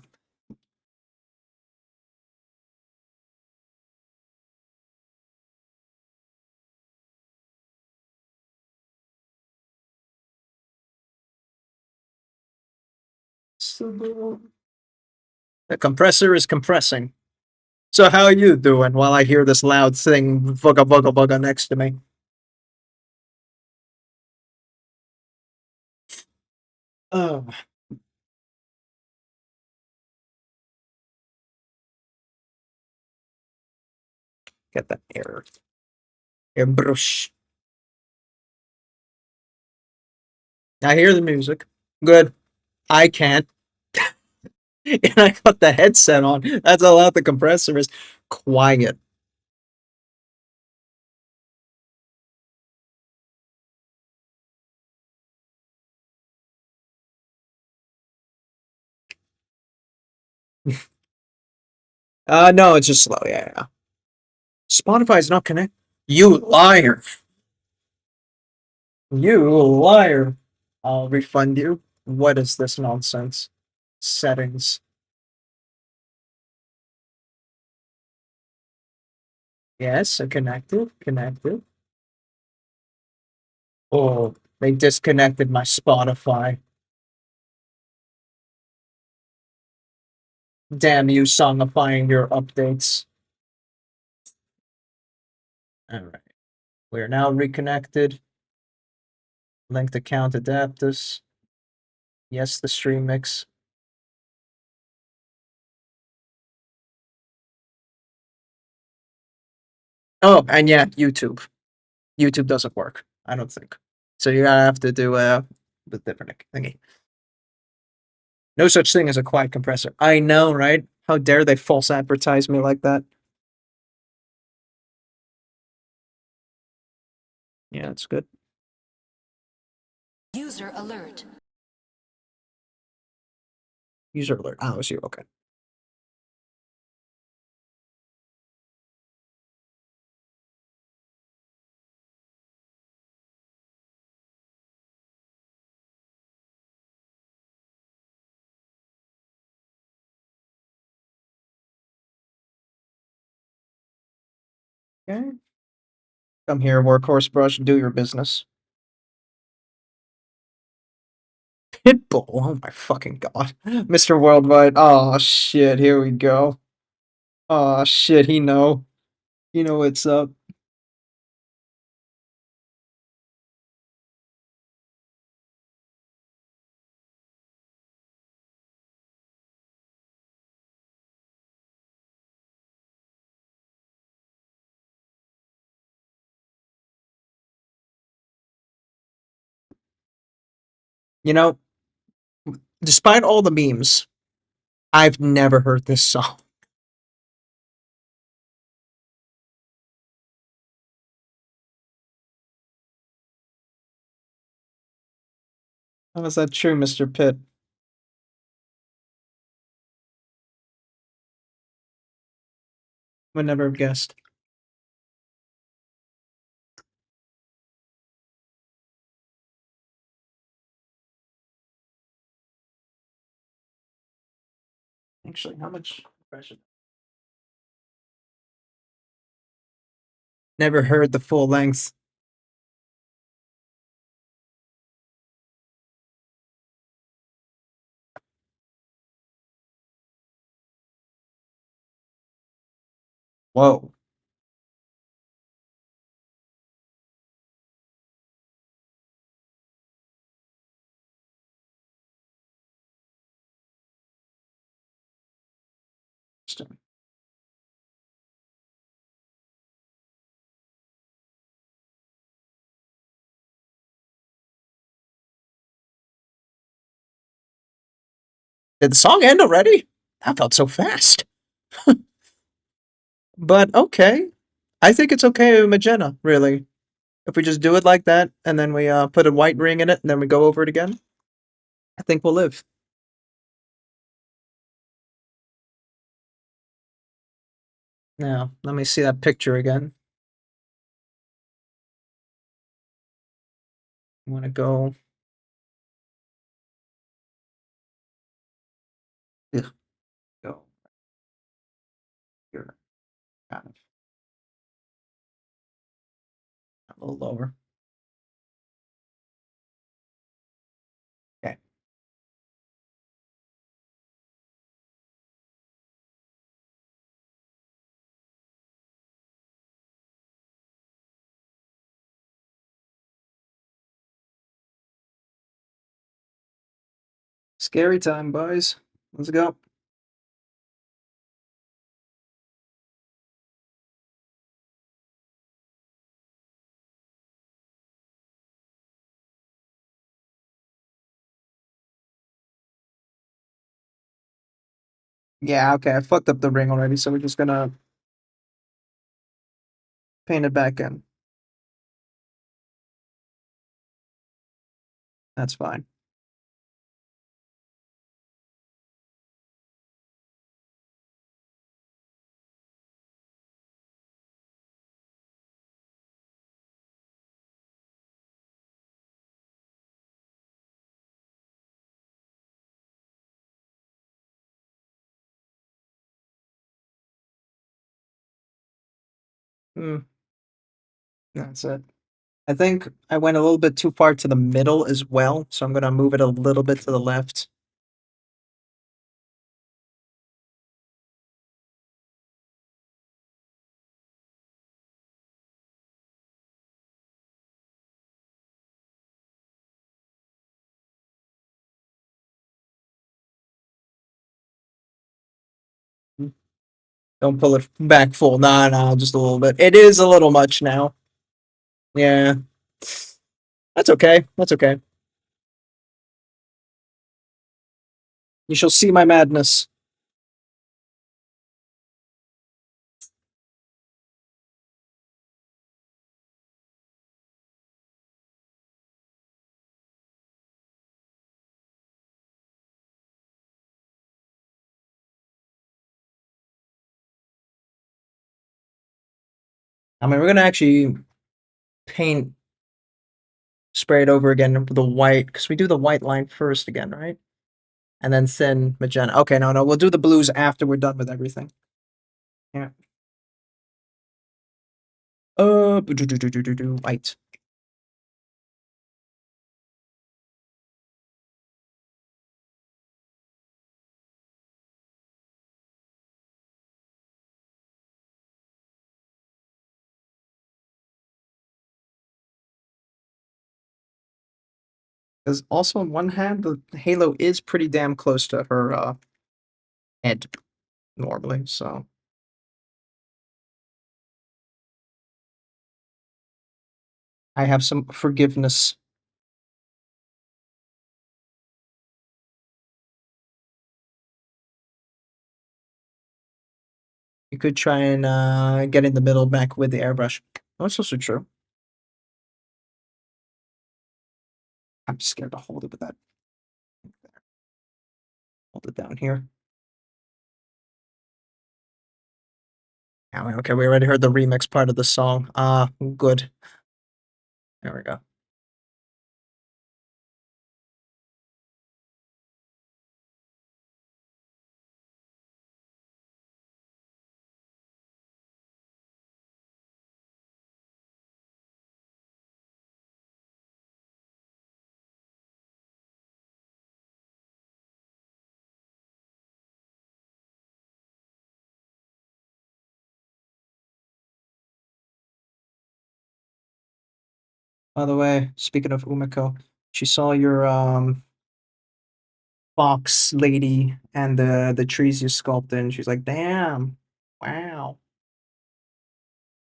[SPEAKER 2] The compressor is compressing. So how are you doing while I hear this loud thing bugga bugga bugga next to me? Oh, get that air. Airbrush. I hear the music. Good. I can't. And I got the headset on. That's how loud the compressor is. Quiet. No, it's just slow. Yeah, yeah. Spotify's not connected. You liar. You liar. I'll refund you. What is this nonsense? Settings. Yes, connected. Connected. Oh, they disconnected my Spotify. Damn you, songifying your updates. Alright. We are now reconnected. Linked account Adaptus. Yes, the stream mix. Oh, and yeah, YouTube. YouTube doesn't work, I don't think. So you gotta have to do a different thingy. No such thing as a quiet compressor. I know, right? How dare they false advertise me like that? Yeah, that's good.
[SPEAKER 1] User alert.
[SPEAKER 2] User alert. Oh, it's you. Okay. Okay. Come here, workhorse brush. Do your business. Pitbull. Oh my fucking god. Mr. Worldwide. Oh shit. Here we go. Oh shit. He know. You know what's up. You know, despite all the memes, I've never heard this song. How is that true, Mr. Pitt? Would never have guessed. Actually, how much impression? Never heard the full length. Whoa. Did the song end already? That felt so fast. But okay. I think it's okay with magenta, really. If we just do it like that, and then we put a white ring in it, and then we go over it again, I think we'll live. Now, let me see that picture again. I want to go. Ugh, go here, kind of a little lower. Okay. Scary time, boys. Let's go. Yeah, okay, I fucked up the ring already, so we're just gonna paint it back in. That's fine. Hmm, that's it. I think I went a little bit too far to the middle as well, so I'm gonna move it a little bit to the left. Don't pull it back full. Nah, nah, just a little bit. It is a little much now. Yeah. That's okay. That's okay. You shall see my madness. I mean, we're gonna actually paint, spray it over again with the white, because we do the white line first again, right? And then thin magenta. Okay, no, no, we'll do the blues after we're done with everything. Yeah. White. Because also on one hand, the halo is pretty damn close to her head normally, so I have some forgiveness. You could try and get in the middle back with the airbrush. Oh, that's also true. I'm scared to hold it with that. Hold it down here. Okay, we already heard the remix part of the song. Good. There we go. By the way, speaking of Umiko, she saw your fox lady and the trees you sculpted, and she's like, "Damn, wow!"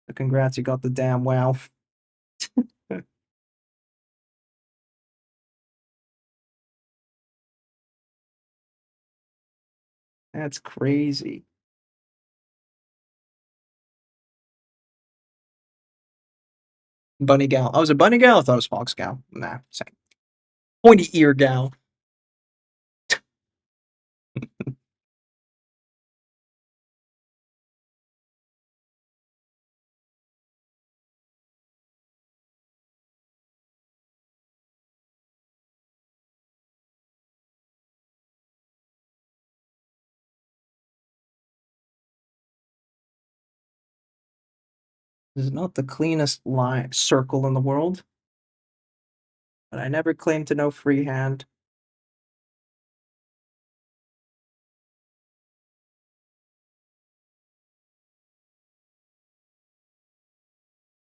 [SPEAKER 2] So congrats, you got the damn wow. That's crazy. Bunny gal. Oh, was it bunny gal? I thought it was fox gal. Nah, same. Pointy ear gal. This is not the cleanest line circle in the world, but I never claimed to know freehand.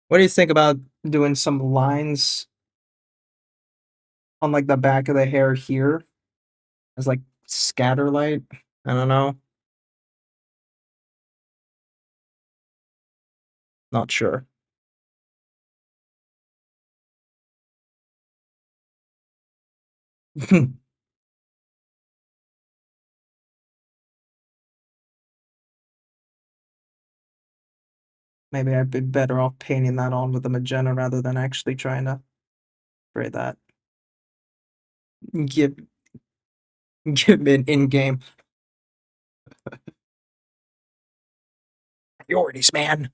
[SPEAKER 2] What do you think about doing some lines on like the back of the hair here as like scatter light? I don't know. Not sure. Maybe I'd be better off painting that on with the magenta rather than actually trying to spray that. Give give it in game priorities, man.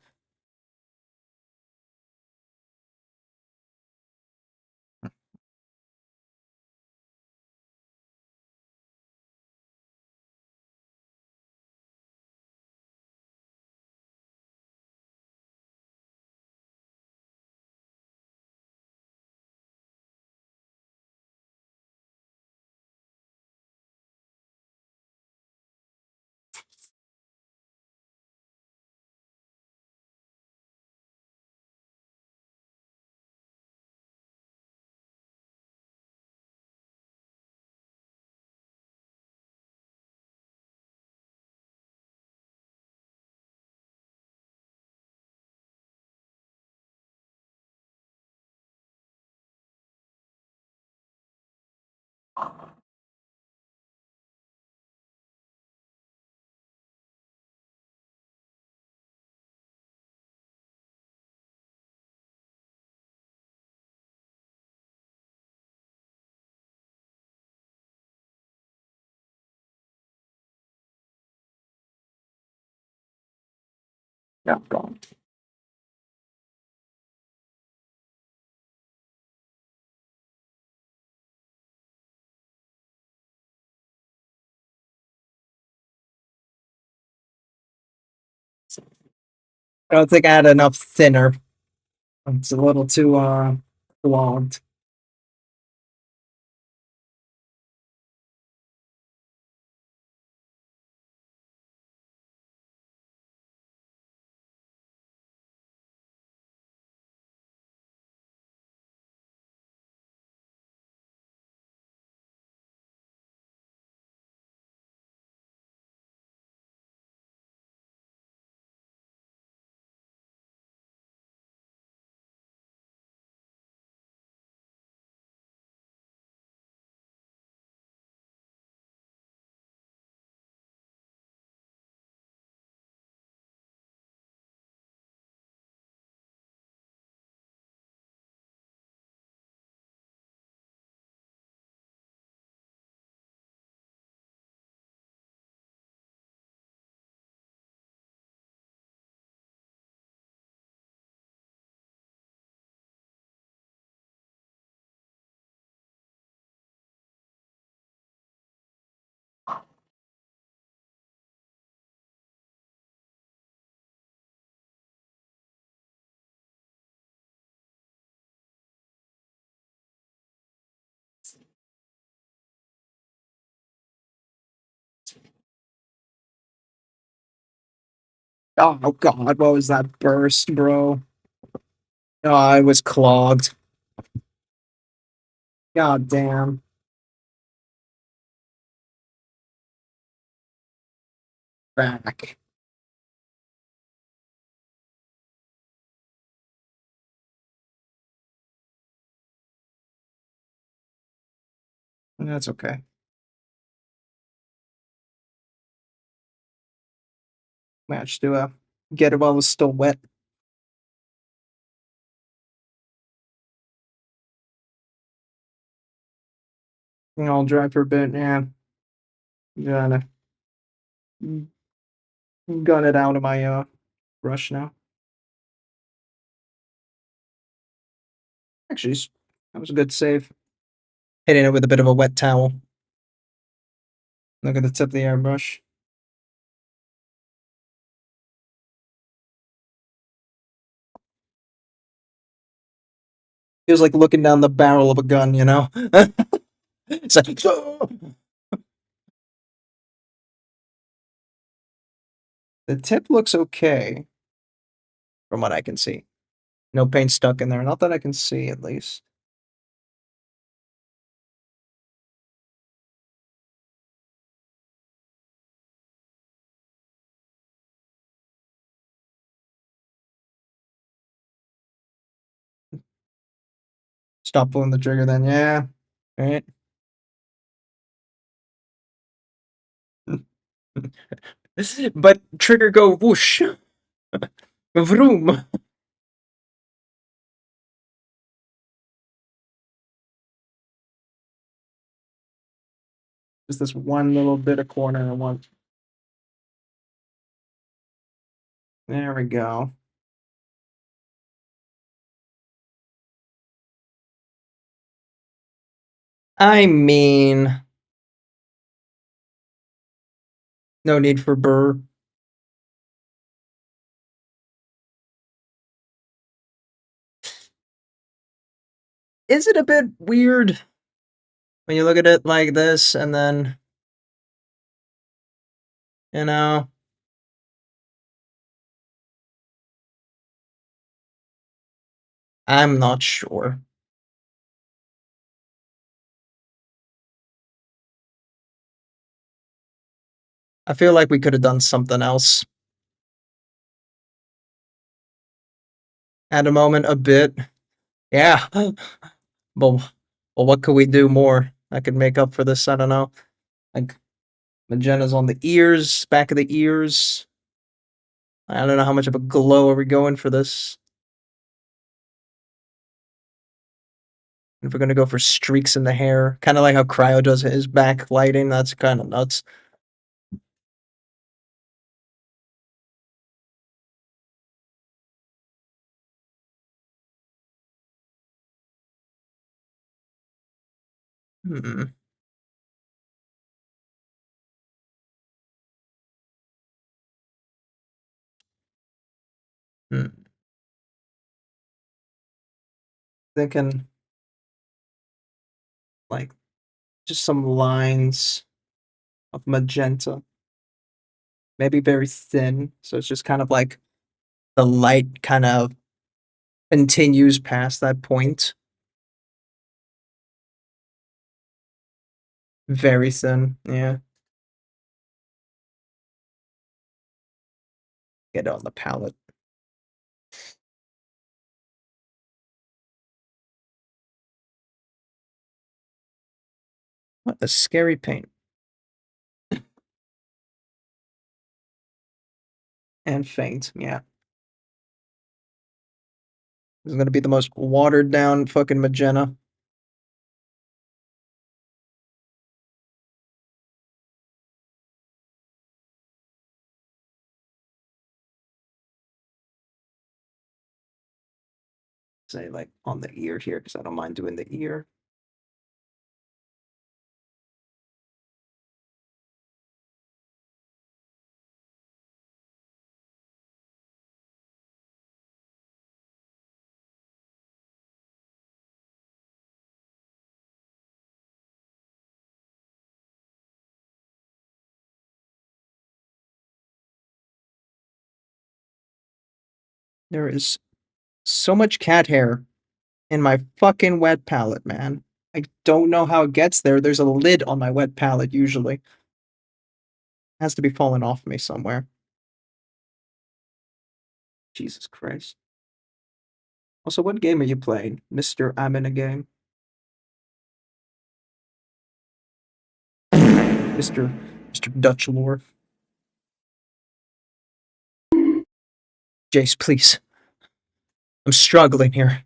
[SPEAKER 2] Yeah, gone. I don't think I had enough thinner. It's a little too clogged. Oh god, what was that burst, bro? Oh, I was clogged. God damn. Back. That's okay. Managed to get it while it was still wet. All dry for a bit, yeah. Gonna gun it out of my brush now. Actually, that was a good save. Hitting it with a bit of a wet towel. Look at the tip of the airbrush. Feels like looking down the barrel of a gun, you know? It's like, the tip looks okay, from what I can see. No paint stuck in there. Not that I can see, at least. Stop pulling the trigger then, yeah. Alright. But trigger go whoosh. Vroom. Just this one little bit of corner I want. There we go. I mean, no need for burr. Is it a bit weird when you look at it like this and then, you know, I'm not sure. I feel like we could have done something else. At a moment, a bit. Yeah. But well, what could we do more that could make up for this? I don't know. Like magenta's on the ears, back of the ears. I don't know how much of a glow are we going for this. If we're gonna go for streaks in the hair, kind of like how Cryo does his backlighting, that's kind of nuts. Hmm. Hmm. Thinking like just some lines of magenta, maybe very thin, so it's just kind of like the light kind of continues past that point. Very thin, yeah. Get it on the palette. What a scary paint. And faint, yeah. This is gonna be the most watered down fucking magenta. Say like on the ear here, because I don't mind doing the ear. There is so much cat hair in my fucking wet palette, man. I don't know how it gets there. There's a lid on my wet palette usually. It has to be falling off me somewhere. Jesus Christ. Also, what game are you playing, Mr. I'm in a game? Mr. Dutch Lore. Jace, please. I'm struggling here.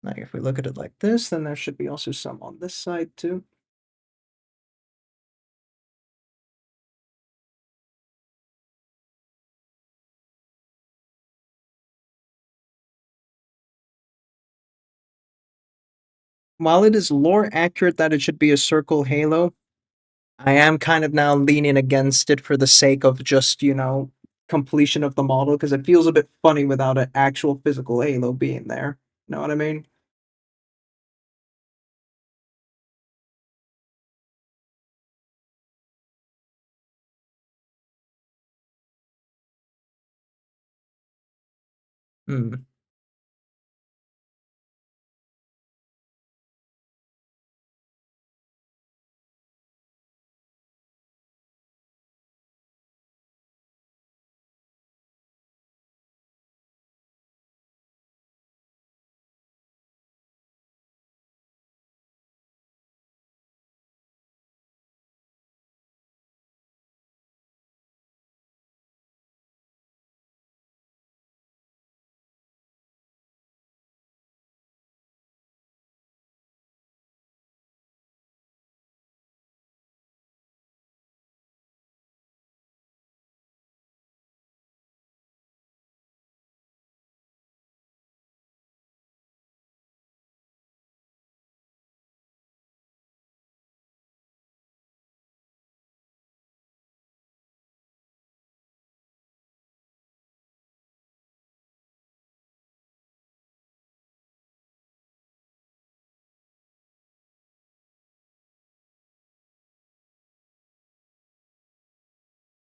[SPEAKER 2] Now, if we look at it like this, then there should be also some on this side too. While it is lore accurate that it should be a circle halo, I am kind of now leaning against it for the sake of just, completion of the model, because it feels a bit funny without an actual physical halo being there. Know what I mean? Hmm.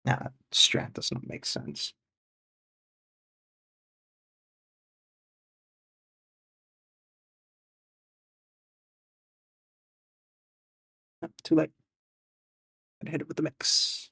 [SPEAKER 2] Nah, strat does not make sense. Too late. Gotta hit it with the mix.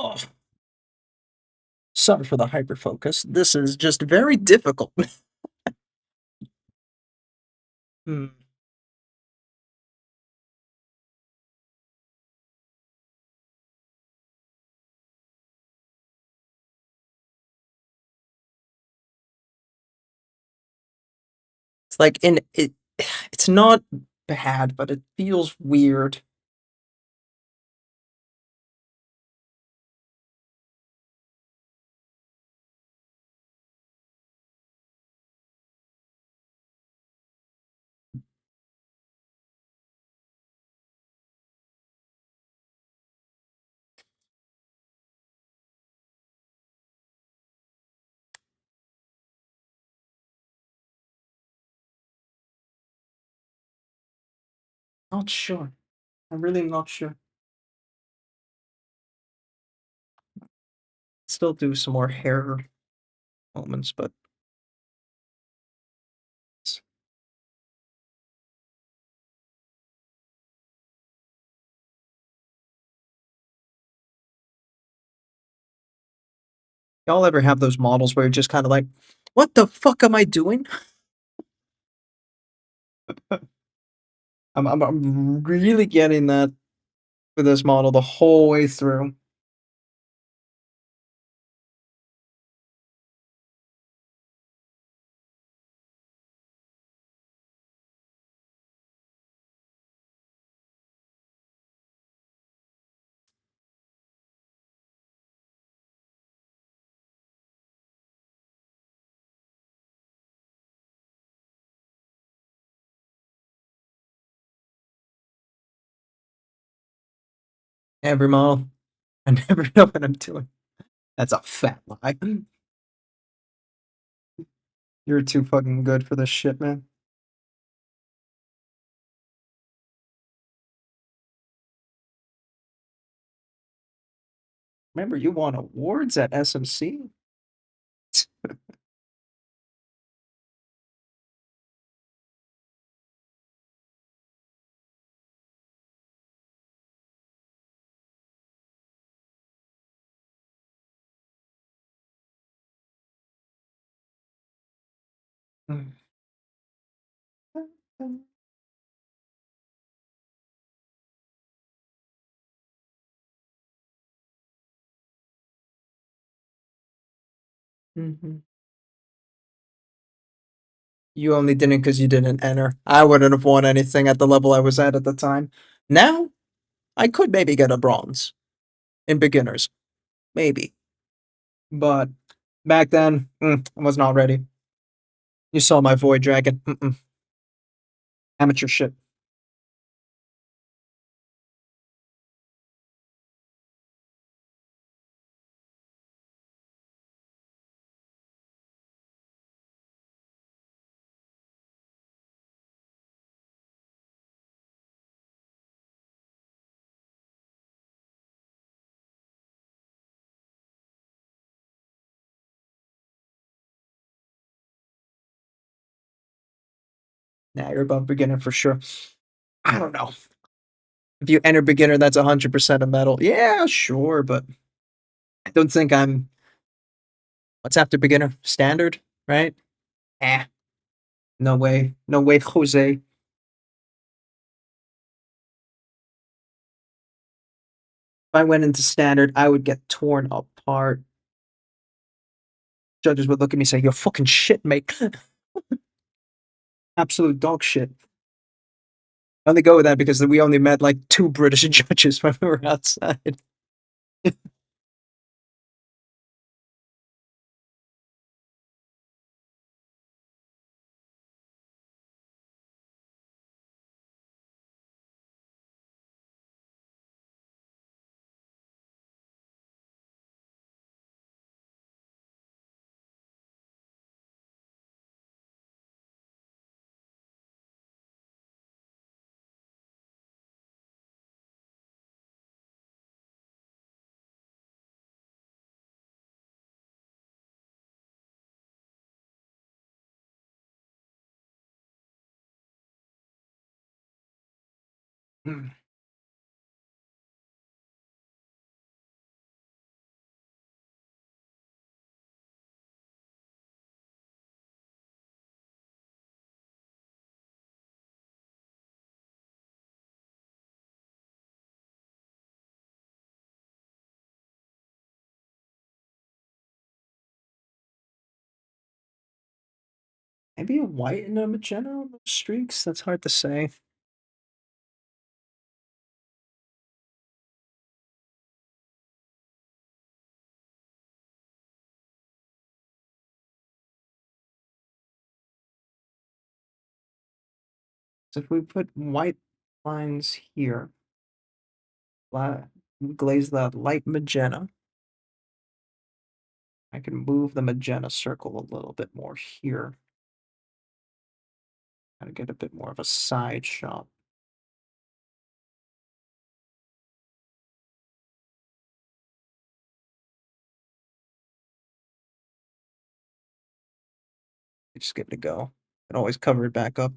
[SPEAKER 2] Oh, sorry for the hyperfocus. This is just very difficult. Hmm. It's like in it. It's not bad, but it feels weird. Not sure. I'm really not sure. Still do some more hair moments, but y'all ever have those models where you're just kind of like, what the fuck am I doing? I'm really getting that for this model the whole way through. Every model. I never know what I'm doing. That's a fat lie. You're too fucking good for this shit, man. Remember, you won awards at SMC? Mhm. You only didn't because you didn't enter. I wouldn't have won anything at the level I was at the time. Now, I could maybe get a bronze in beginners. Maybe. But back then, I was not ready. You saw my Void Dragon. Amateur shit. Nah, you're above beginner for sure. I don't know. If you enter beginner, that's 100% a medal. Yeah, sure, but I don't think I'm. What's after beginner? Standard, right? Eh, no way. No way, Jose. If I went into standard, I would get torn apart. Judges would look at me and say, "You're fucking shit, mate." Absolute dog shit. I only go with that because we only met like two British judges when we were outside. Maybe a white and a magenta on those streaks? That's hard to say. So if we put white lines here, glaze the light magenta. I can move the magenta circle a little bit more here. Kind of get a bit more of a side shot. Just give it a go. And always cover it back up.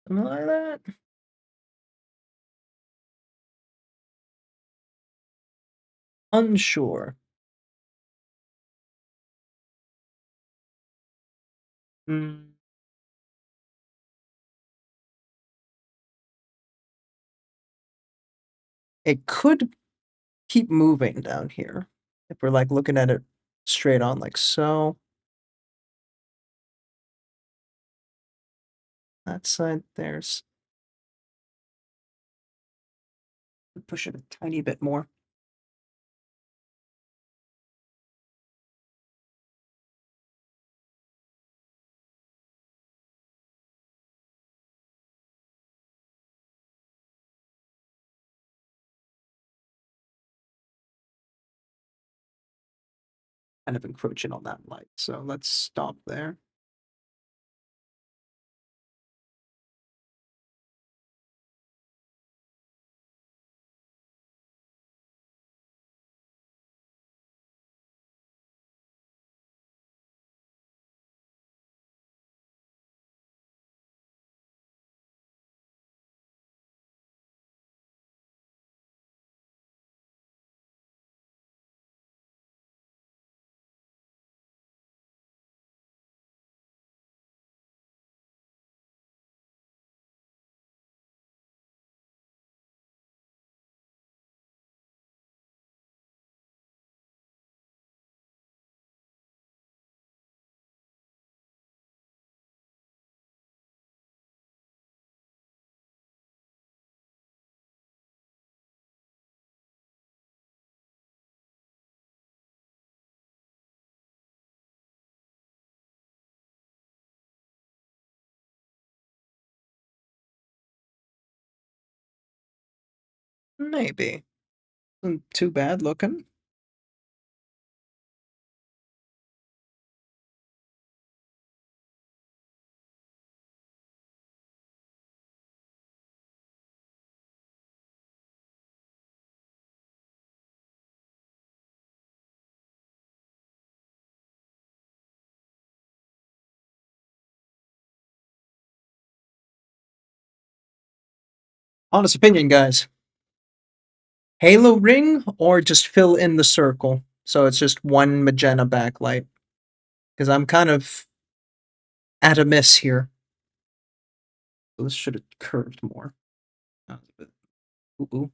[SPEAKER 2] Something like that. Unsure. Mm, it could keep moving down here if we're like looking at it straight on, like so. That side there's push it a tiny bit more. Kind of encroaching on that light. So let's stop there. Maybe. Isn't too bad looking. Honest opinion, guys. Halo ring or just fill in the circle so it's just one magenta backlight. Because I'm kind of at a miss here. So this should have curved more. That was a bit ooh.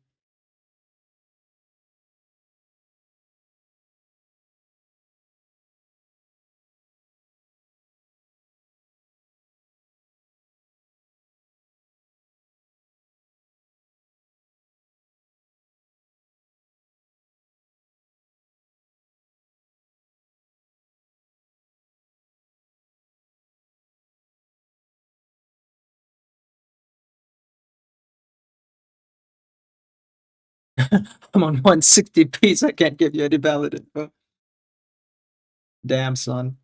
[SPEAKER 2] I'm on 160p, so I can't give you any valid info. Damn, son.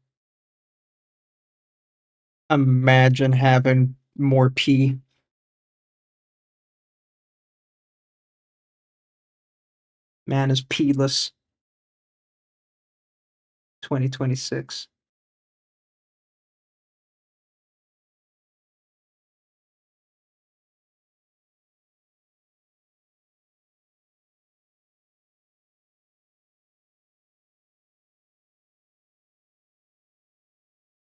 [SPEAKER 2] Imagine having more P. Man is P-less. 2026.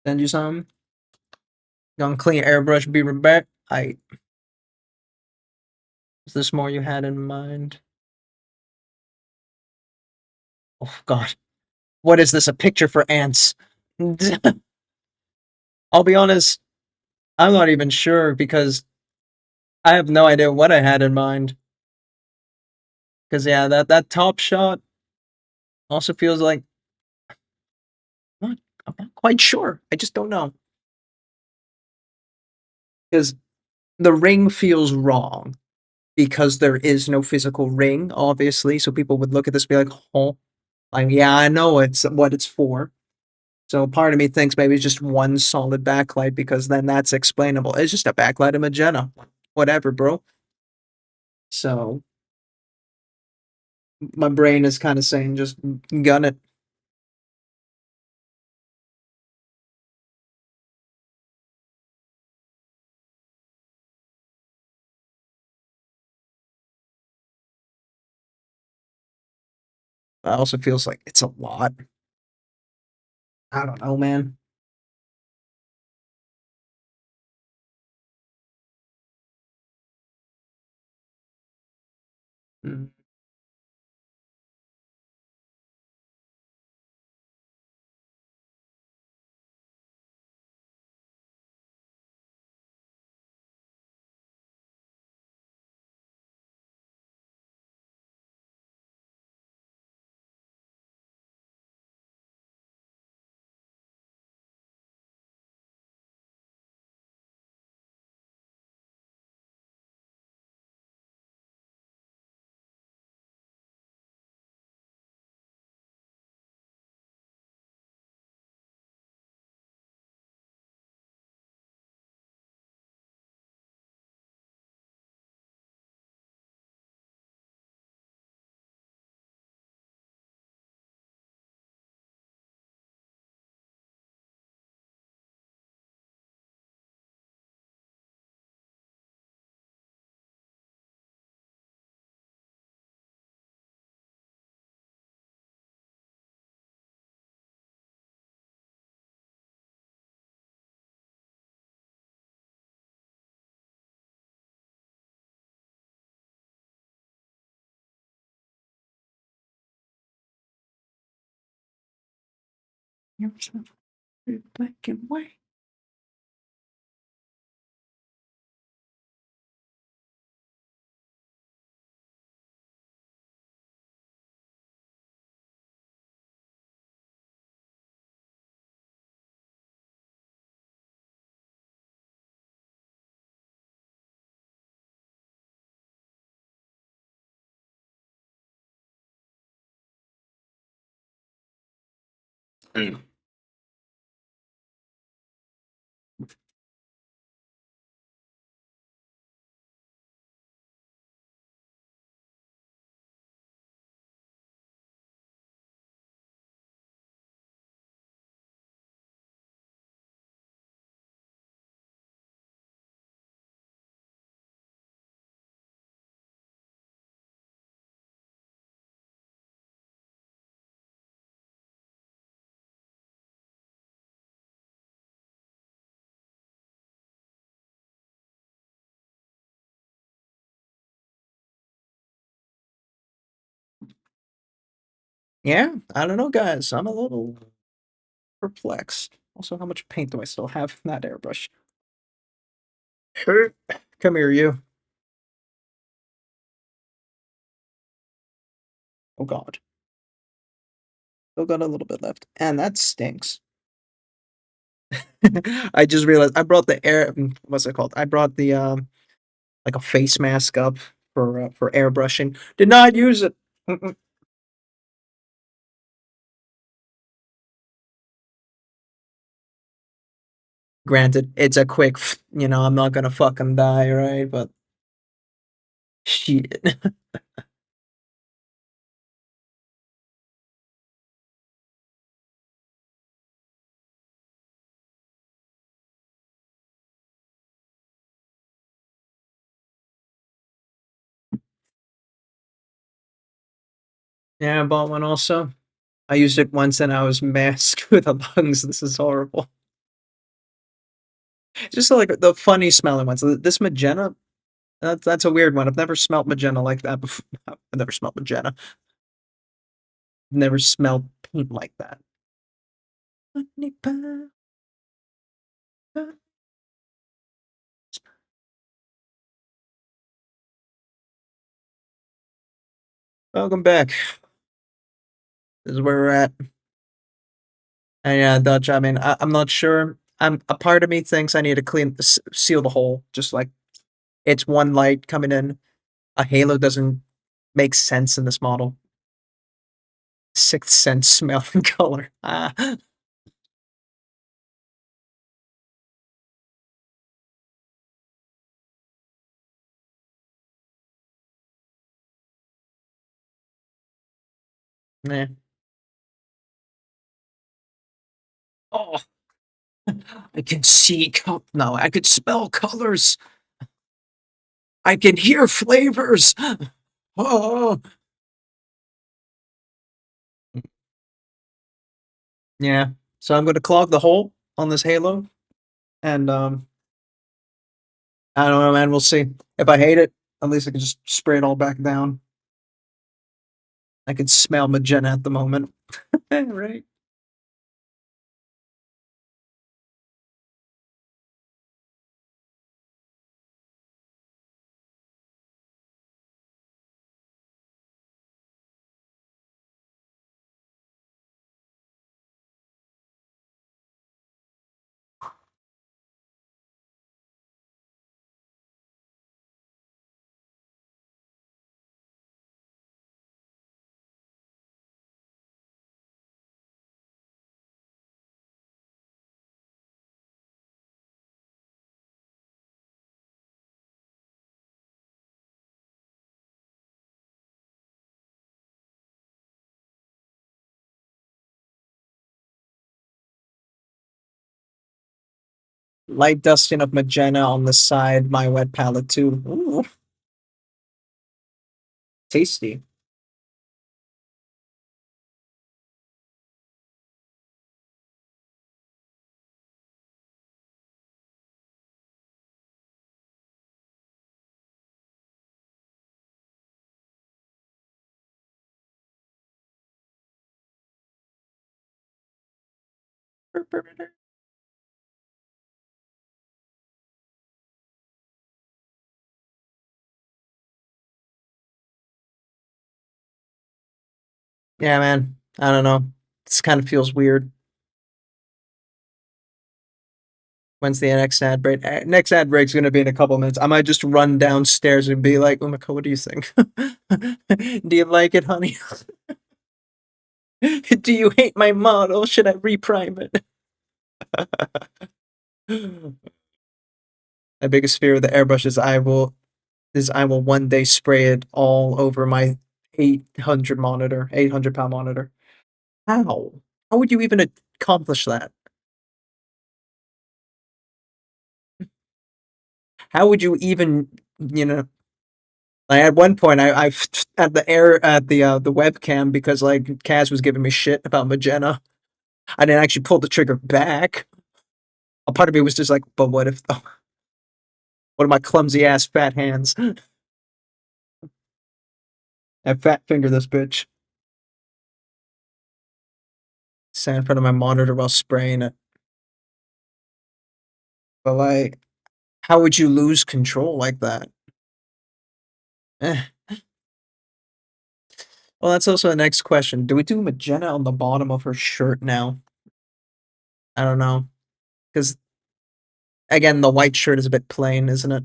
[SPEAKER 2] Send you some. Gonna clean airbrush, be right back. Is this more you had in mind? Oh god. What is this? A picture for ants? I'll be honest, I'm not even sure because I have no idea what I had in mind. Because yeah, that top shot also feels like I'm not, I'm not quite sure. I just don't know. Because the ring feels wrong because there is no physical ring, obviously. So people would look at this and be like, oh, like, yeah, I know it's what it's for. So part of me thinks maybe it's just one solid backlight because then that's explainable. It's just a backlight of magenta. Whatever, bro. So my brain is kind of saying just gun it. It also feels like it's a lot. I don't know, man. Mm. Black and white. Yeah, I don't know, guys. I'm a little perplexed. Also, how much paint do I still have in that airbrush? Come here, you. Oh god. Still got a little bit left. And that stinks. I just realized I brought the air what's it called? I brought the like a face mask up for airbrushing. Did not use it. Mm-mm. Granted, it's a quick, I'm not gonna fucking die, right? But shit. Yeah, I bought one also. I used it once and I was masked with the lungs. This is horrible. Just like the funny smelling ones. This magenta, that's a weird one. I've never smelled magenta like that before. I've never smelled magenta. I've never smelled paint like that. Welcome back. This is where we're at. And yeah, Dutch. I mean, I'm not sure. A part of me thinks I need to seal the hole. Just like it's one light coming in. A halo doesn't make sense in this model. Sixth sense smell and color. Ah, nah. Oh, I can see. No, I could smell colors. I can hear flavors. Oh, yeah. So I'm going to clog the hole on this halo, and I don't know, man. We'll see. If I hate it, at least I can just spray it all back down. I can smell magenta at the moment. Right? Light dusting of magenta on the side, my wet palette too. Ooh, tasty. Yeah, man. I don't know. This kind of feels weird. When's the next ad break? Next ad break's gonna be in a couple minutes. I might just run downstairs and be like, Umiko, what do you think? Do you like it, honey? Do you hate my model? Should I reprime it? My biggest fear with the airbrush is I will one day spray it all over my 800 pound monitor. How? How would you even accomplish that? How would you even, you know, like at one point I at the air at the webcam because like Kaz was giving me shit about magenta. I didn't actually pull the trigger back. A part of me was just like, but what if what are my clumsy ass fat hands? I fat finger this bitch. Stand in front of my monitor while spraying it. But like, how would you lose control like that? Eh. Well, that's also the next question. Do we do magenta on the bottom of her shirt now? I don't know. Because again, the white shirt is a bit plain, isn't it?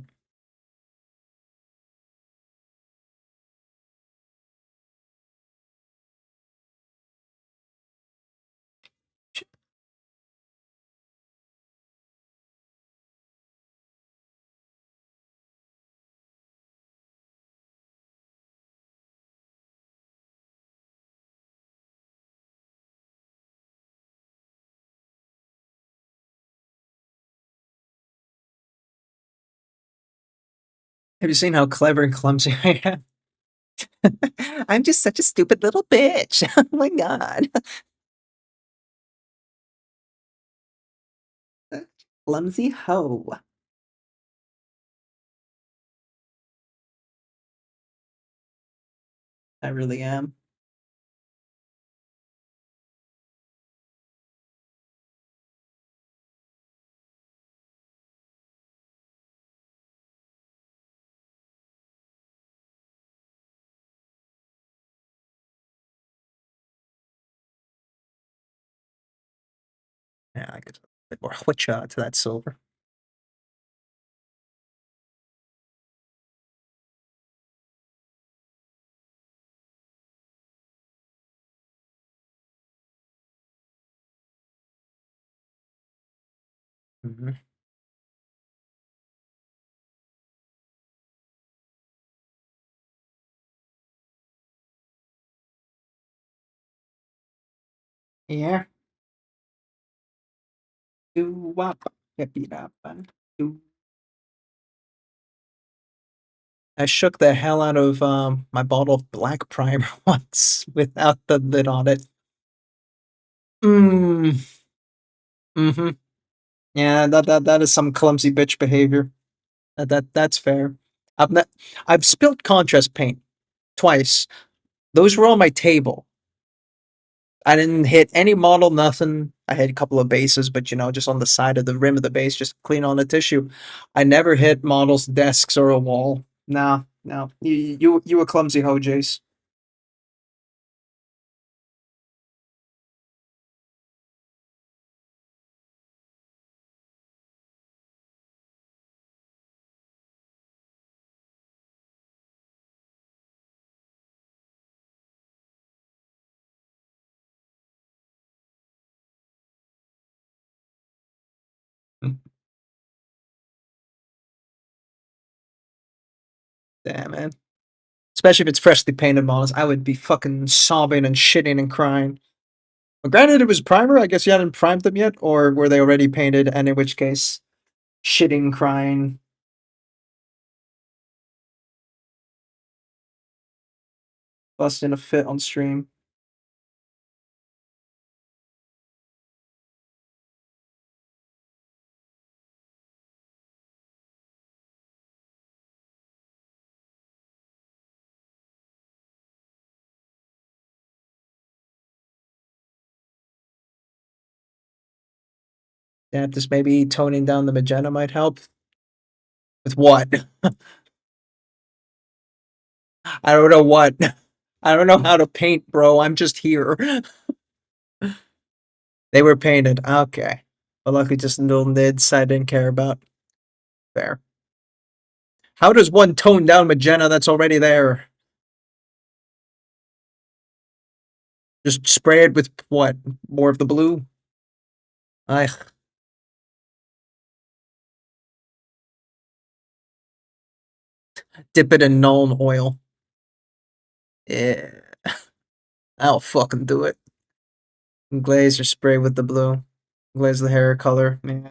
[SPEAKER 2] Have you seen how clever and clumsy I am? I'm just such a stupid little bitch. Oh my god. Clumsy hoe. I really am. Yeah, I could a bit more witcha to that silver. Mhm. Yeah. Do wop. Get beat up. Do. I shook the hell out of my bottle of black primer once without the lid on it. Mm. Mm-hmm. Yeah, that is some clumsy bitch behavior. That's fair. I've not, I've spilled contrast paint twice. Those were on my table. I didn't hit any model, nothing. I had a couple of bases, but just on the side of the rim of the base, just clean on the tissue. I never hit models, desks, or a wall. Nah, no. You a clumsy hoe, Jace. Damn, man. Especially if it's freshly painted models, I would be fucking sobbing and shitting and crying. Well, granted, it was primer. I guess you hadn't primed them yet, or were they already painted? And in which case, shitting, crying, busting a fit on stream. Adaptus maybe toning down the magenta might help. With what? I don't know what. I don't know how to paint, bro. I'm just here. They were painted. Okay. Well, luckily, just little nids I didn't care about. Fair. How does one tone down magenta that's already there? Just spray it with what? More of the blue? I dip it in Nuln oil. Yeah. I'll fucking do it. Glaze or spray with the blue. Glaze the hair color. Yeah.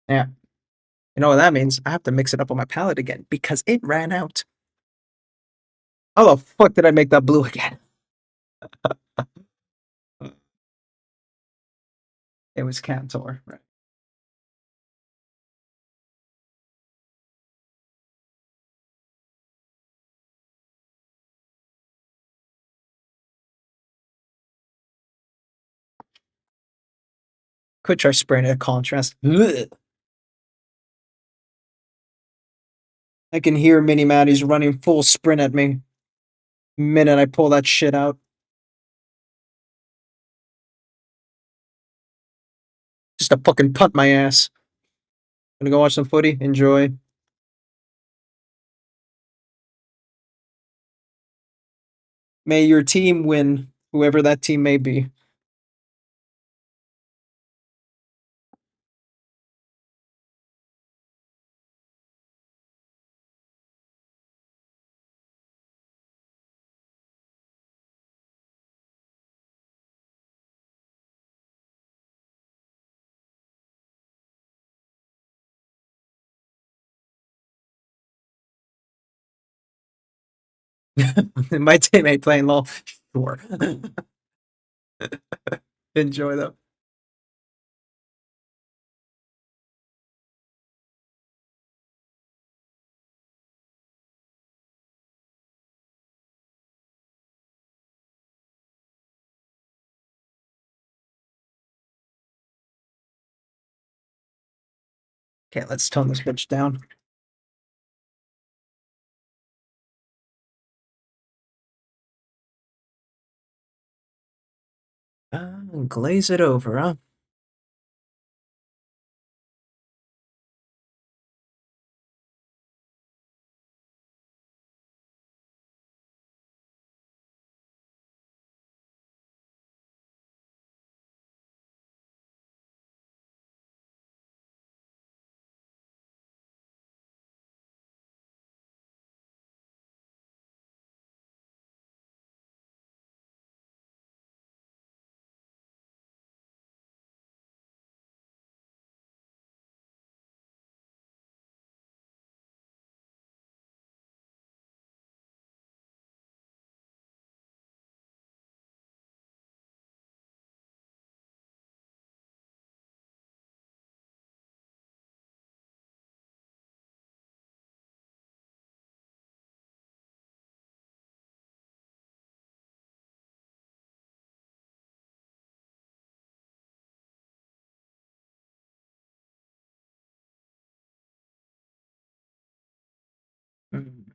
[SPEAKER 2] Yeah. You know what that means? I have to mix it up on my palette again because it ran out. How the fuck did I make that blue again? It was Cantor. Right. Could try spraying it at contrast. Ugh. I can hear Mini Maddie's running full sprint at me. Minute I pull that shit out. Just to fucking punt my ass. Gonna go watch some footy. Enjoy. May your team win, whoever that team may be. My teammate playing LOL. Sure. Enjoy them. Okay, let's tone this bitch down. Glaze it over, huh? Mm.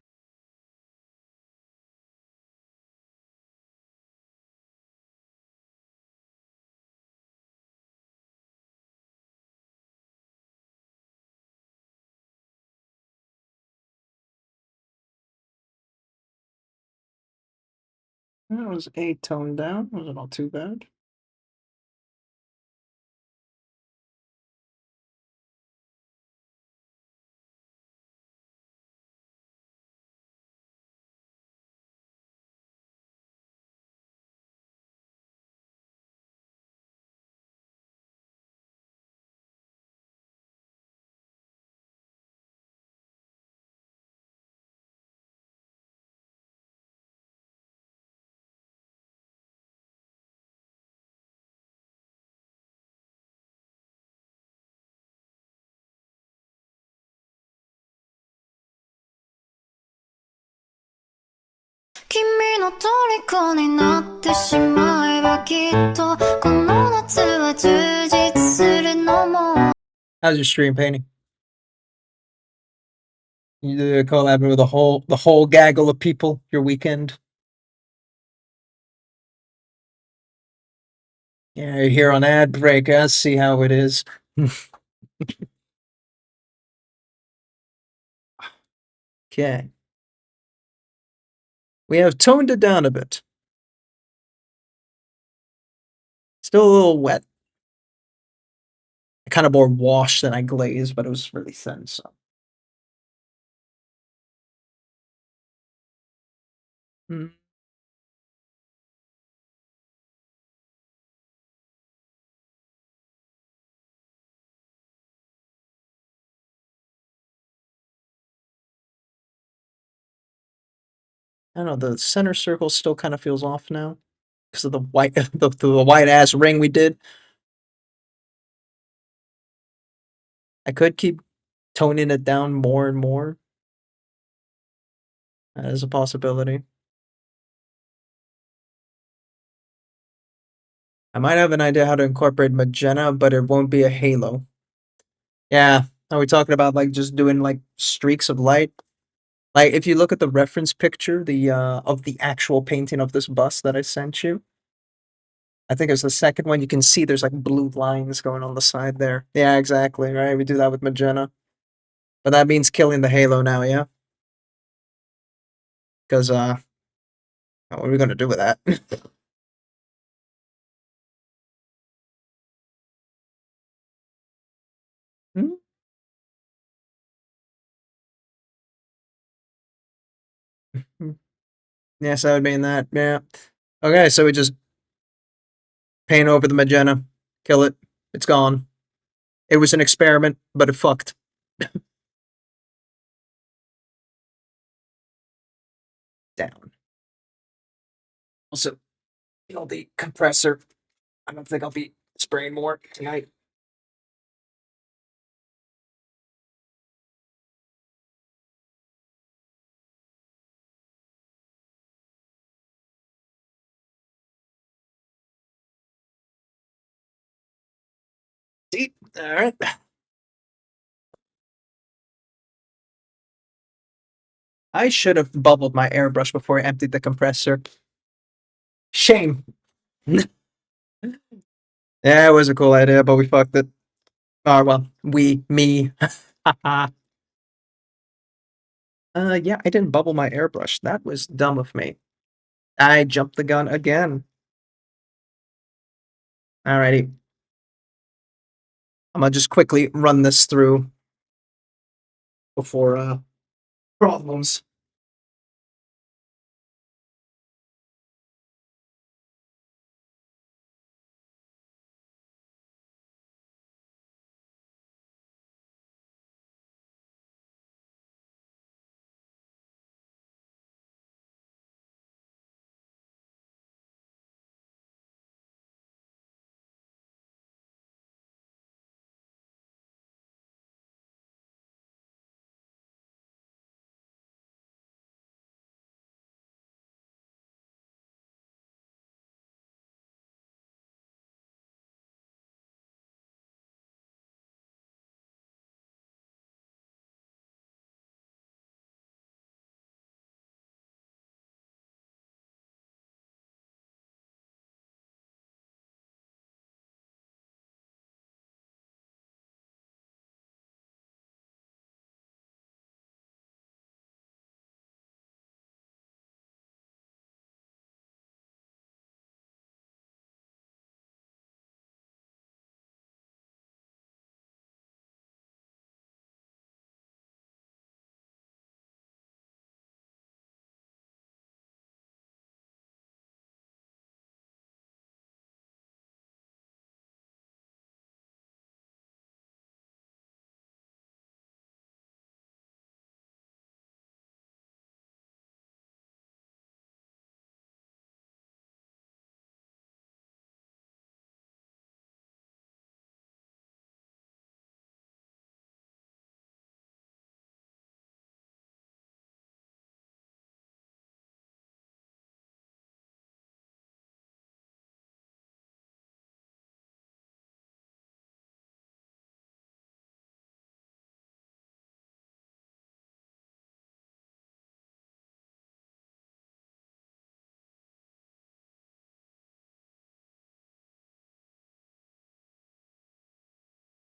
[SPEAKER 2] That was a tone down. Wasn't all too bad. How's your stream painting? You did a collab with the whole gaggle of people your weekend. Yeah, you're here on ad break. I see how it is. Okay. We have toned it down a bit. Still a little wet. I kind of more washed than I glazed, but it was really thin, so. Mm. I don't know, the center circle still kind of feels off now because of the white the white ass ring we did. I could keep toning it down more and more. That is a possibility. I might have an idea how to incorporate magenta, but it won't be a halo. Yeah. Are we talking about like just doing like streaks of light? Like if you look at the reference picture, the of the actual painting of this bus that I sent you, I think it's the second one. You can see there's like blue lines going on the side there. Yeah, exactly. Right. We do that with magenta, but that means killing the halo now. Yeah, because what are we gonna do with that? Hmm? Yes, that would mean that. Yeah. Okay, so we just paint over the magenta, kill it. It's gone. It was an experiment, but it fucked. Down. Also, the compressor. I don't think I'll be spraying more tonight. See? All right. I should have bubbled my airbrush before I emptied the compressor. Shame. Yeah, it was a cool idea, but we fucked it. Oh, well, me. Yeah, I didn't bubble my airbrush. That was dumb of me. I jumped the gun again. Alrighty. I'm gonna just quickly run this through before problems.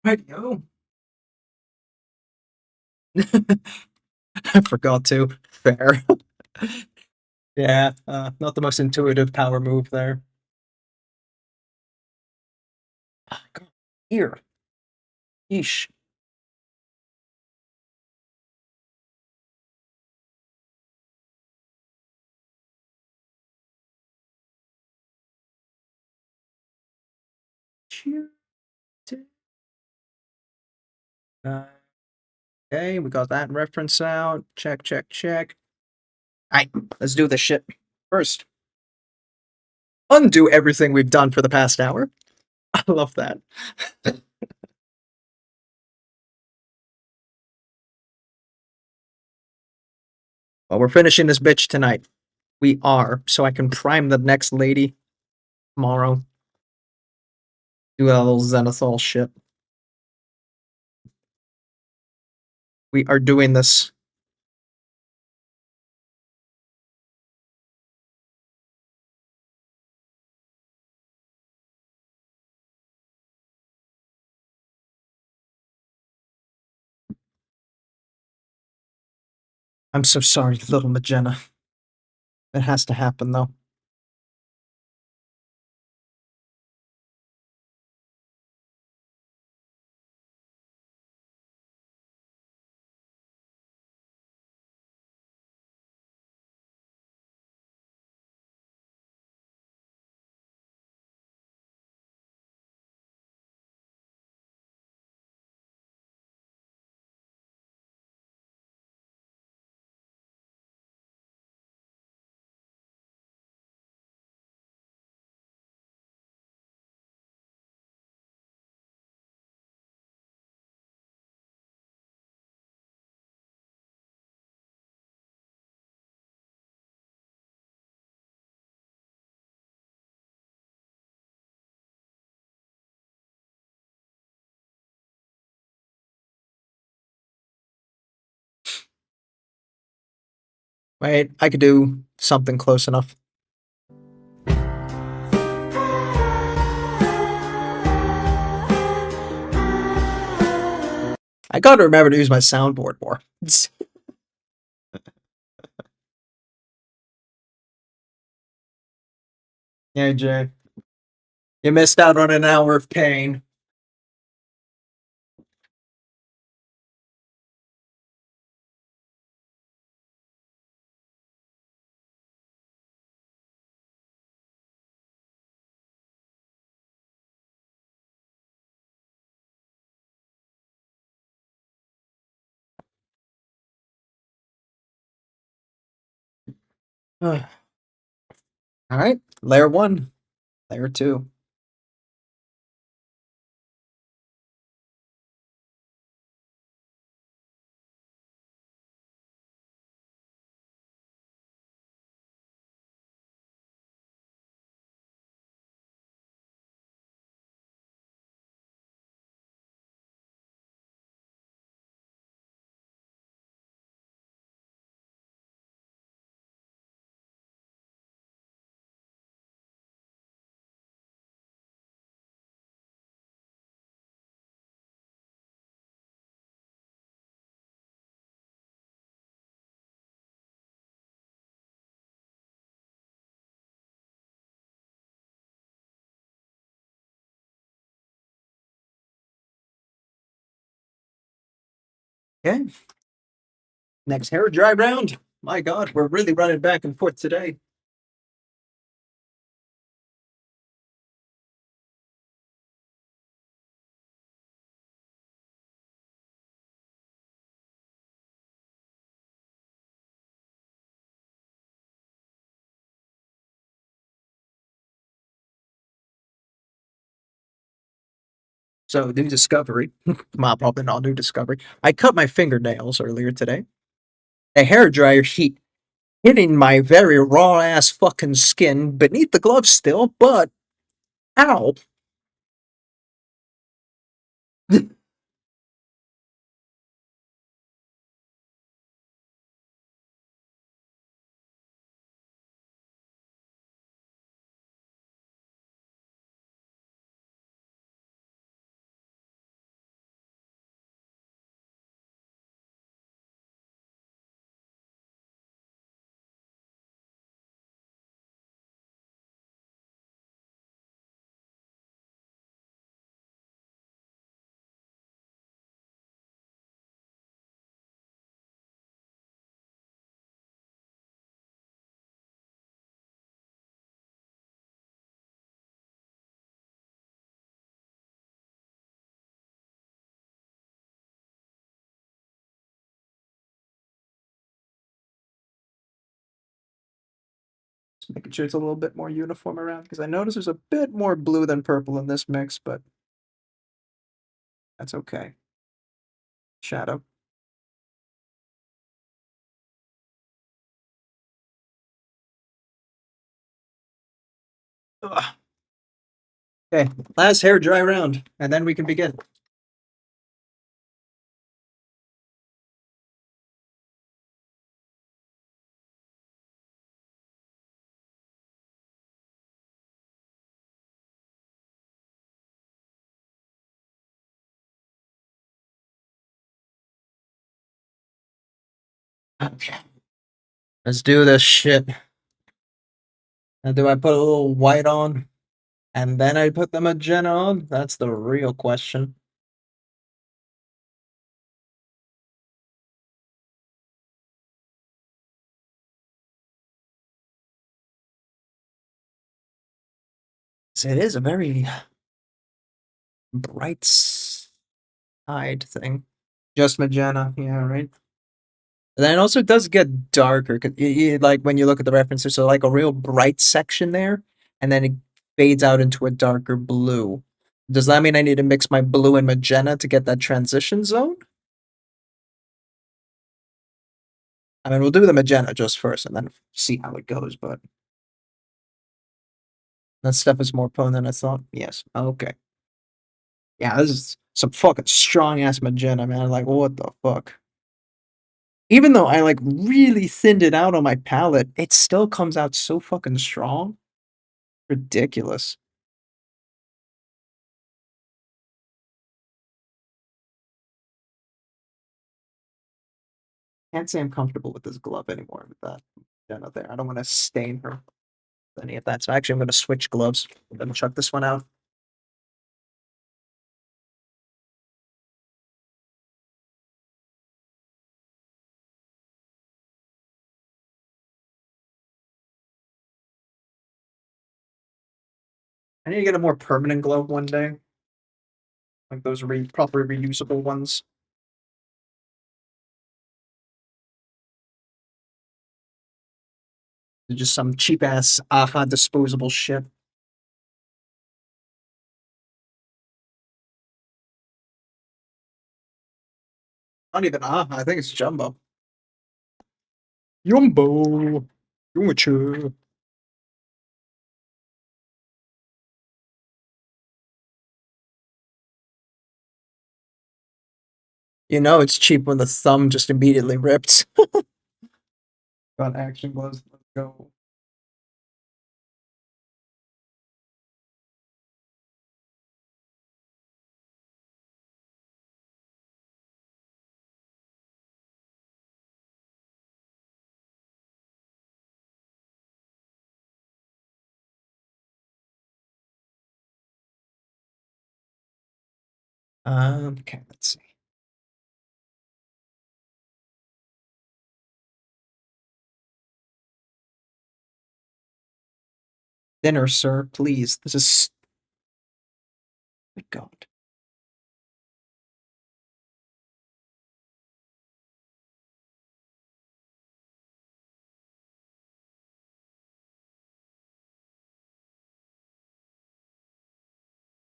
[SPEAKER 2] Right, yo. I forgot to. Fair. Yeah, not the most intuitive power move there. Here. Yeesh. Uh, okay, we got that reference out. Check, check, check. Alright, let's do this shit. First, undo everything we've done for the past hour. I love that. Well, we're finishing this bitch tonight. We are, so I can prime the next lady tomorrow. Do a little Zenithal shit. We are doing this. I'm so sorry, little Magenta. It has to happen, though. Wait, I could do something close enough. I gotta remember to use my soundboard more. Yeah, Jay. You missed out on an hour of pain. All right, layer one, layer two. Okay, next hair dry round. My God, we're really running back and forth today. So, new discovery. Well, probably not new discovery. I cut my fingernails earlier today. A hair dryer sheet hitting my very raw ass fucking skin beneath the gloves still, but ow. Just making sure it's a little bit more uniform around because I notice there's a bit more blue than purple in this mix, but that's okay. Shadow. Ugh. Okay, last hair dry round, and then we can begin. Okay. Let's do this shit. And do I put a little white on and then I put the magenta on? That's the real question. So it is a very bright side thing. Just magenta, yeah, right. And then it also does get darker. 'Cause like when you look at the references, so like a real bright section there, and then it fades out into a darker blue. Does that mean I need to mix my blue and magenta to get that transition zone? I mean, we'll do the magenta just first and then see how it goes, but that stuff is more potent than I thought. Yes. Okay. Yeah, this is some fucking strong ass magenta, man. Like, what the fuck? Even though I like really thinned it out on my palette, it still comes out so fucking strong. Ridiculous. Can't say I'm comfortable with this glove anymore with that Jenna there. I don't want to stain her with any of that. So actually I'm gonna switch gloves. I'm gonna chuck this one out. I need to get a more permanent glove one day. Like those proper reusable ones. They're just some cheap ass AHA disposable shit. Not even AHA, I think it's Jumbo. Jumbo. Jumbo. You know it's cheap when the thumb just immediately rips. Got action gloves. Let's go. Okay, let's see. Dinner, sir, please. This is. My God.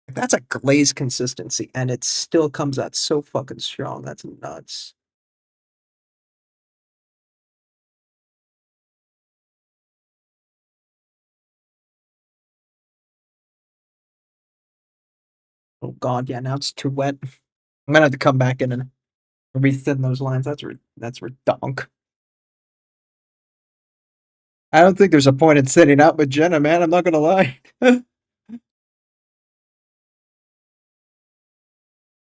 [SPEAKER 2] That's a glaze consistency, and it still comes out so fucking strong. That's nuts. Oh God, yeah. Now it's too wet. I'm gonna have to come back in and rethin those lines. That's redonk. I don't think there's a point in sitting out with Jenna, man. I'm not gonna lie.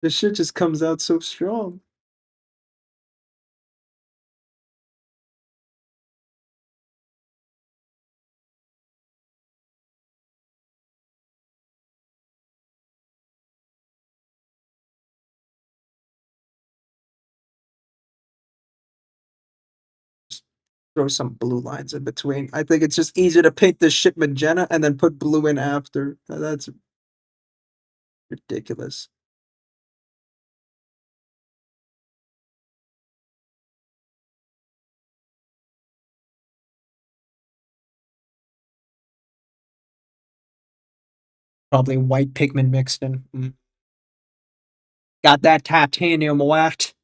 [SPEAKER 2] This shit just comes out so strong. Just throw some blue lines in between. I think it's just easier to paint this shit magenta and then put blue in after. That's ridiculous. Probably white pigment mixed in. Got that titanium wet.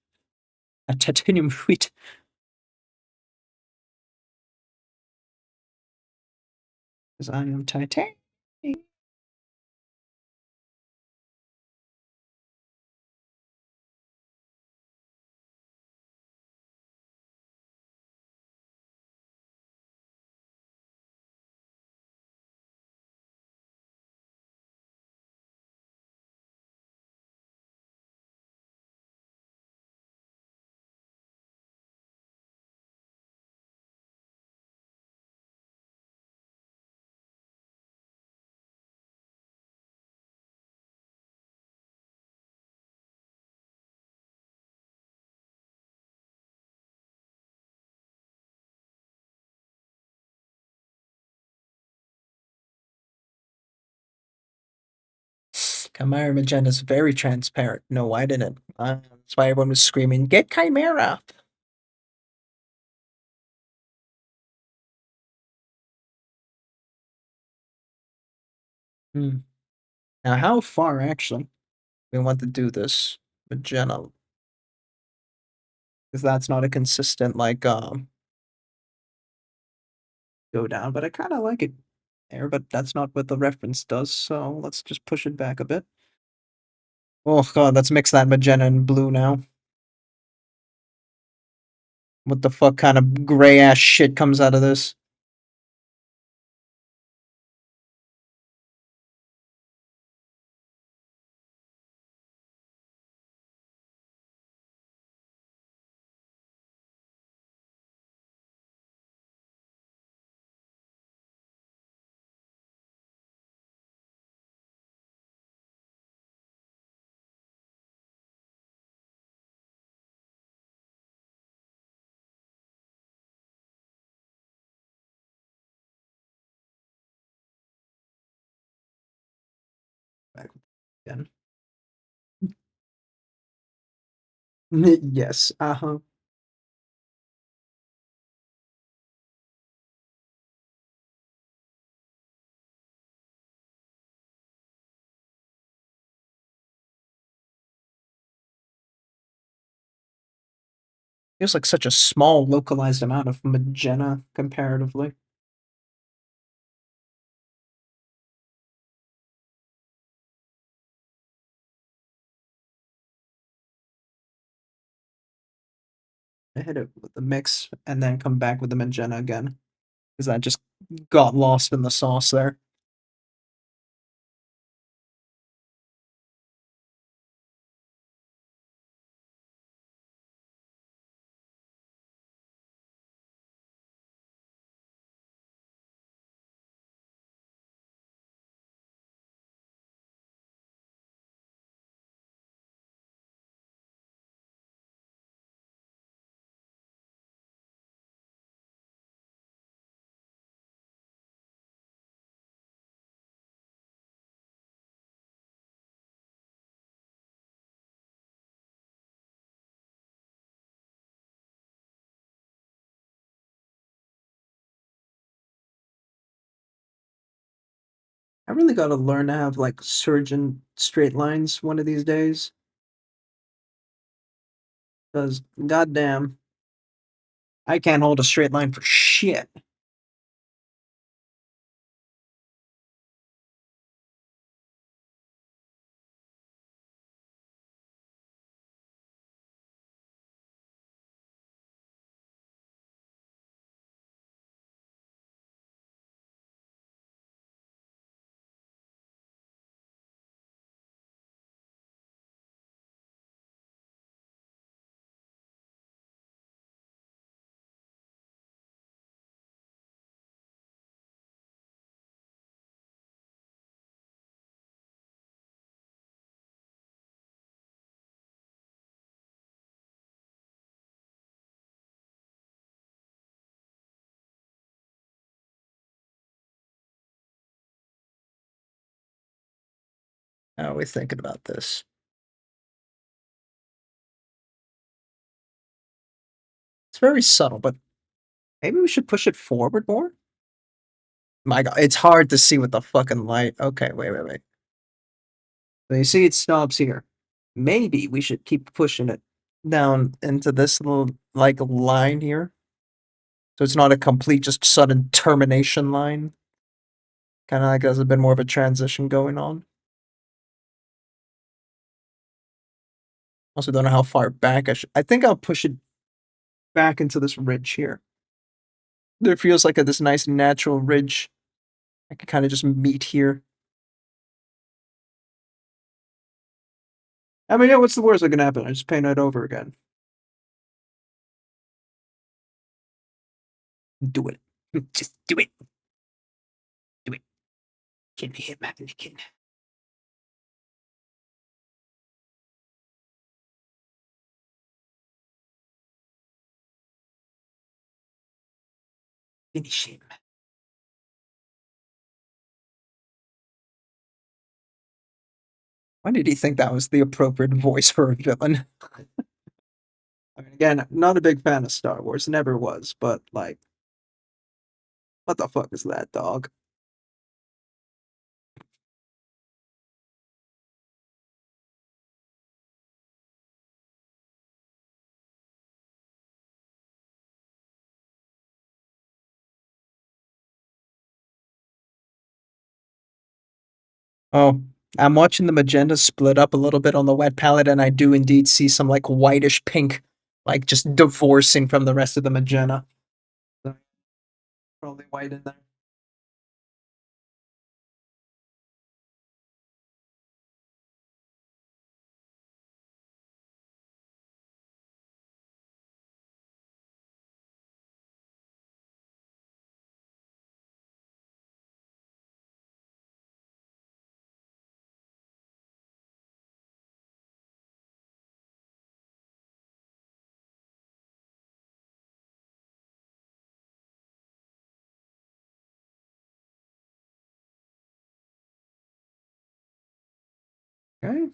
[SPEAKER 2] A titanium wheat. Because I am titanium. Chimera magenta is very transparent. No, why didn't? That's why everyone was screaming, "Get Chimera!" Hmm. Now, how far actually we want to do this magenta? Because that's not a consistent like go down, but I kind of like it there. But that's not what the reference does. So let's just push it back a bit. Oh God, let's mix that magenta and blue now. What the fuck kind of gray ass shit comes out of this? Back again. Yes. Uh-huh. Feels like such a small localized amount of magenta comparatively. I hit it with the mix and then come back with the magenta again. Because I just got lost in the sauce there. I really gotta learn to have like surgeon straight lines one of these days. Because goddamn, I can't hold a straight line for shit. How are we thinking about this? It's very subtle, but maybe we should push it forward more? My god, it's hard to see with the fucking light. Okay, wait. So you see it stops here. Maybe we should keep pushing it down into this little like line here. So it's not a complete just sudden termination line. Kind of like there's a bit more of a transition going on. Also don't know how far back I should. I think I'll push it back into this ridge here. There feels like this nice natural ridge. I can kind of just meet here. I mean, yeah, what's the worst that can happen? I just paint it over again. Do it. Just do it. Do it. Can be hit, Can finish him. Why did he think that was the appropriate voice for a villain? I mean, again, not a big fan of Star Wars, never was, but like, what the fuck is that dog? Oh, I'm watching the magenta split up a little bit on the wet palette, and I do indeed see some like whitish pink like just divorcing from the rest of the magenta. So, probably white in there. Okay.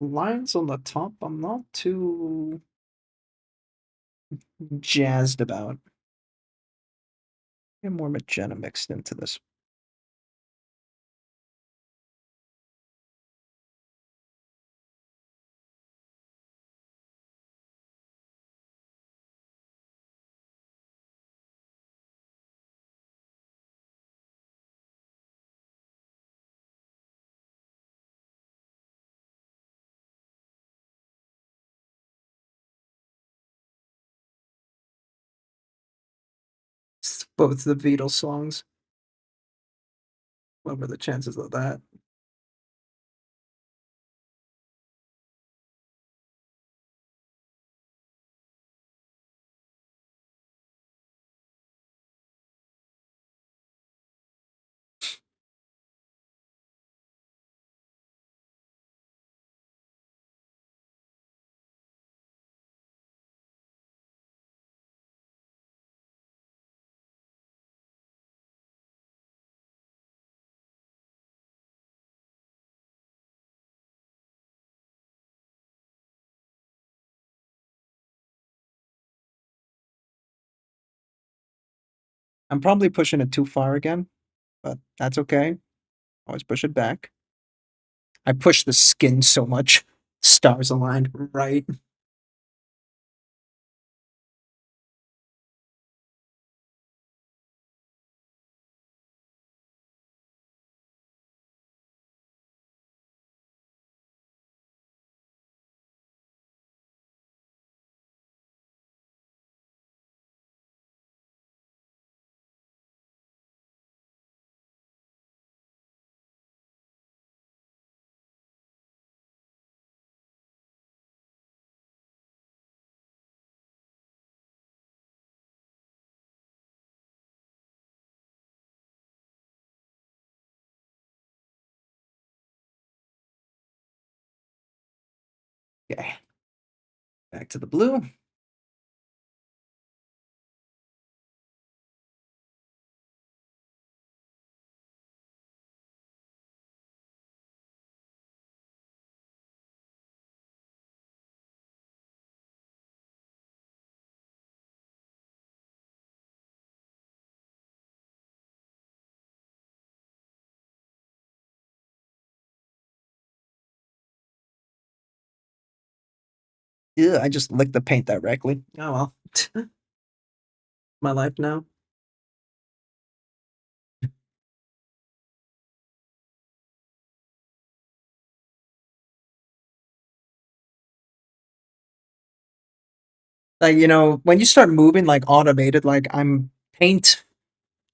[SPEAKER 2] Lines on the top, I'm not too jazzed about. Get more magenta mixed into this. It's both the Beatles songs. What were the chances of that? I'm probably pushing it too far again, but that's okay. Always push it back. I push the skin so much. Stars aligned right. Okay. Back to the blue. Yeah, I just licked the paint directly. Oh well. My life now. Like, when you start moving like automated, like I'm paint,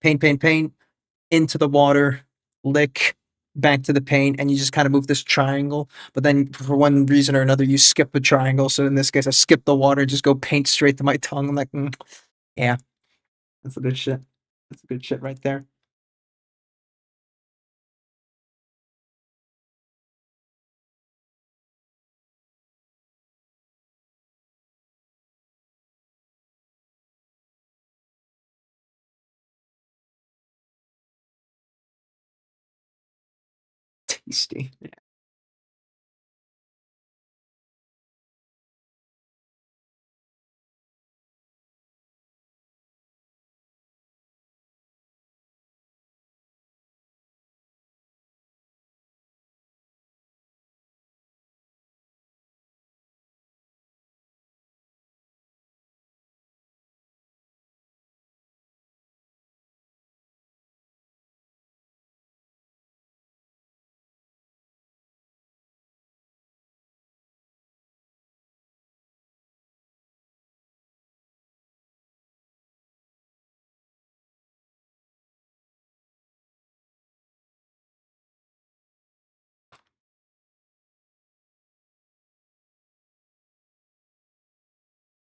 [SPEAKER 2] into the water, lick, back to the paint, and you just kind of move this triangle. But then for one reason or another, you skip the triangle. So in this case, I skip the water, just go paint straight to my tongue. I'm like, yeah, that's a good shit. That's a good shit right there. Tasty.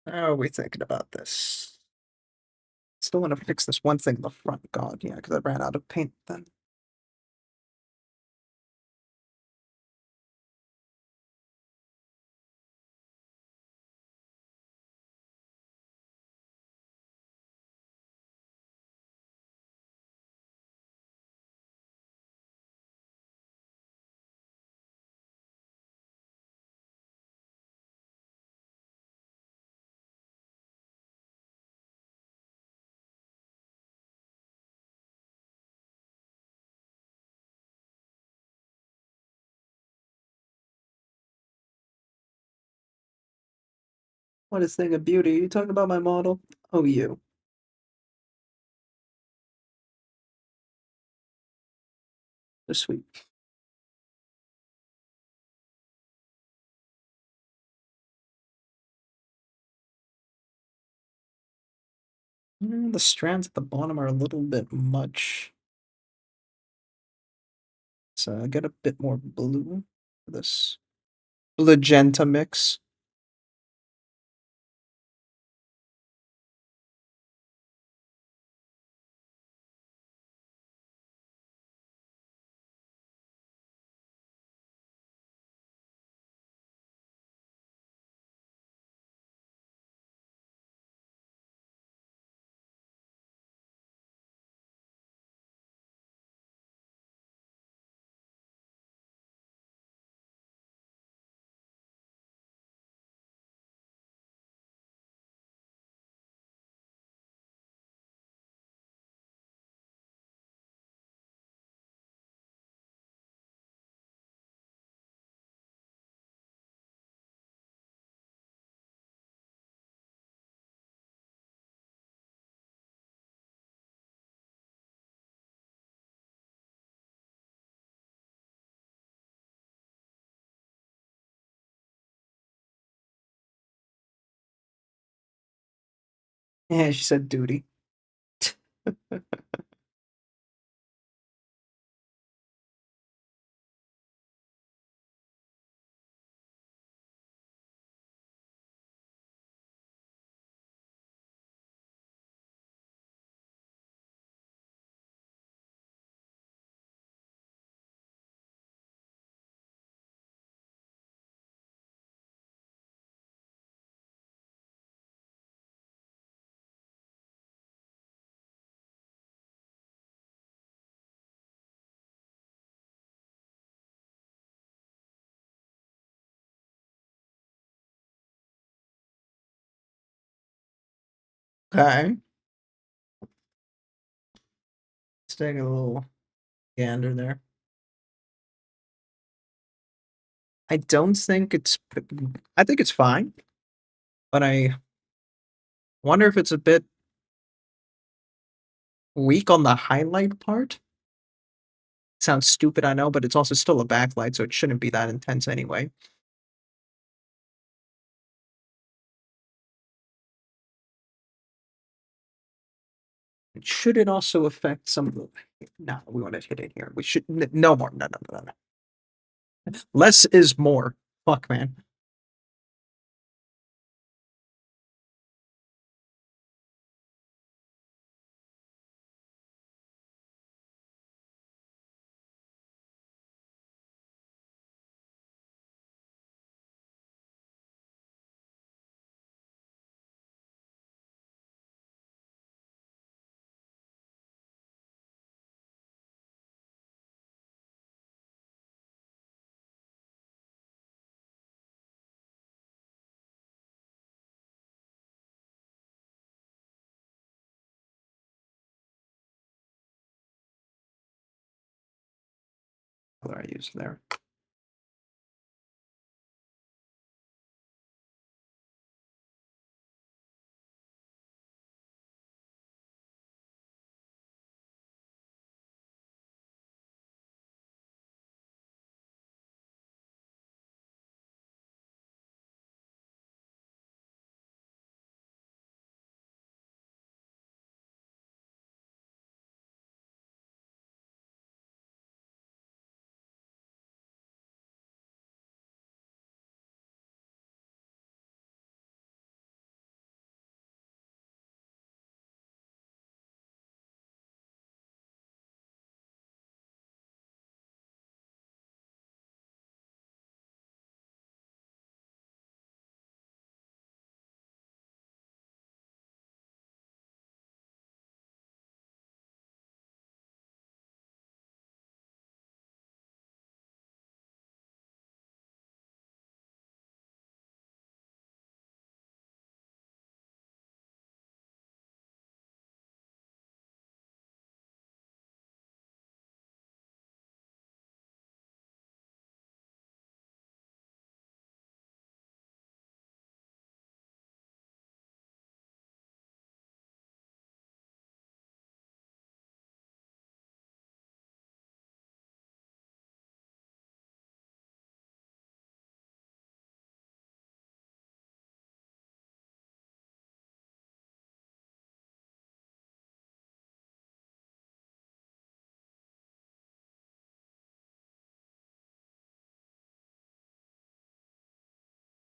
[SPEAKER 2] How are we thinking about this? Still want to fix this one thing in the front. God, yeah, because I ran out of paint then. What is thing of beauty? Are you talking about my model? Oh, you. So sweet. The strands at the bottom are a little bit much. So I get a bit more blue for this magenta mix. Yeah, she said duty. Okay. Let's take a little gander there. I don't think it's. I think it's fine, but I wonder if it's a bit weak on the highlight part. Sounds stupid, I know, but it's also still a backlight, so it shouldn't be that intense anyway. Should it also affect some of the. No, we want to hit it here. We should. No more. No, no, no, no. Less is more. Fuck, man. What I use there?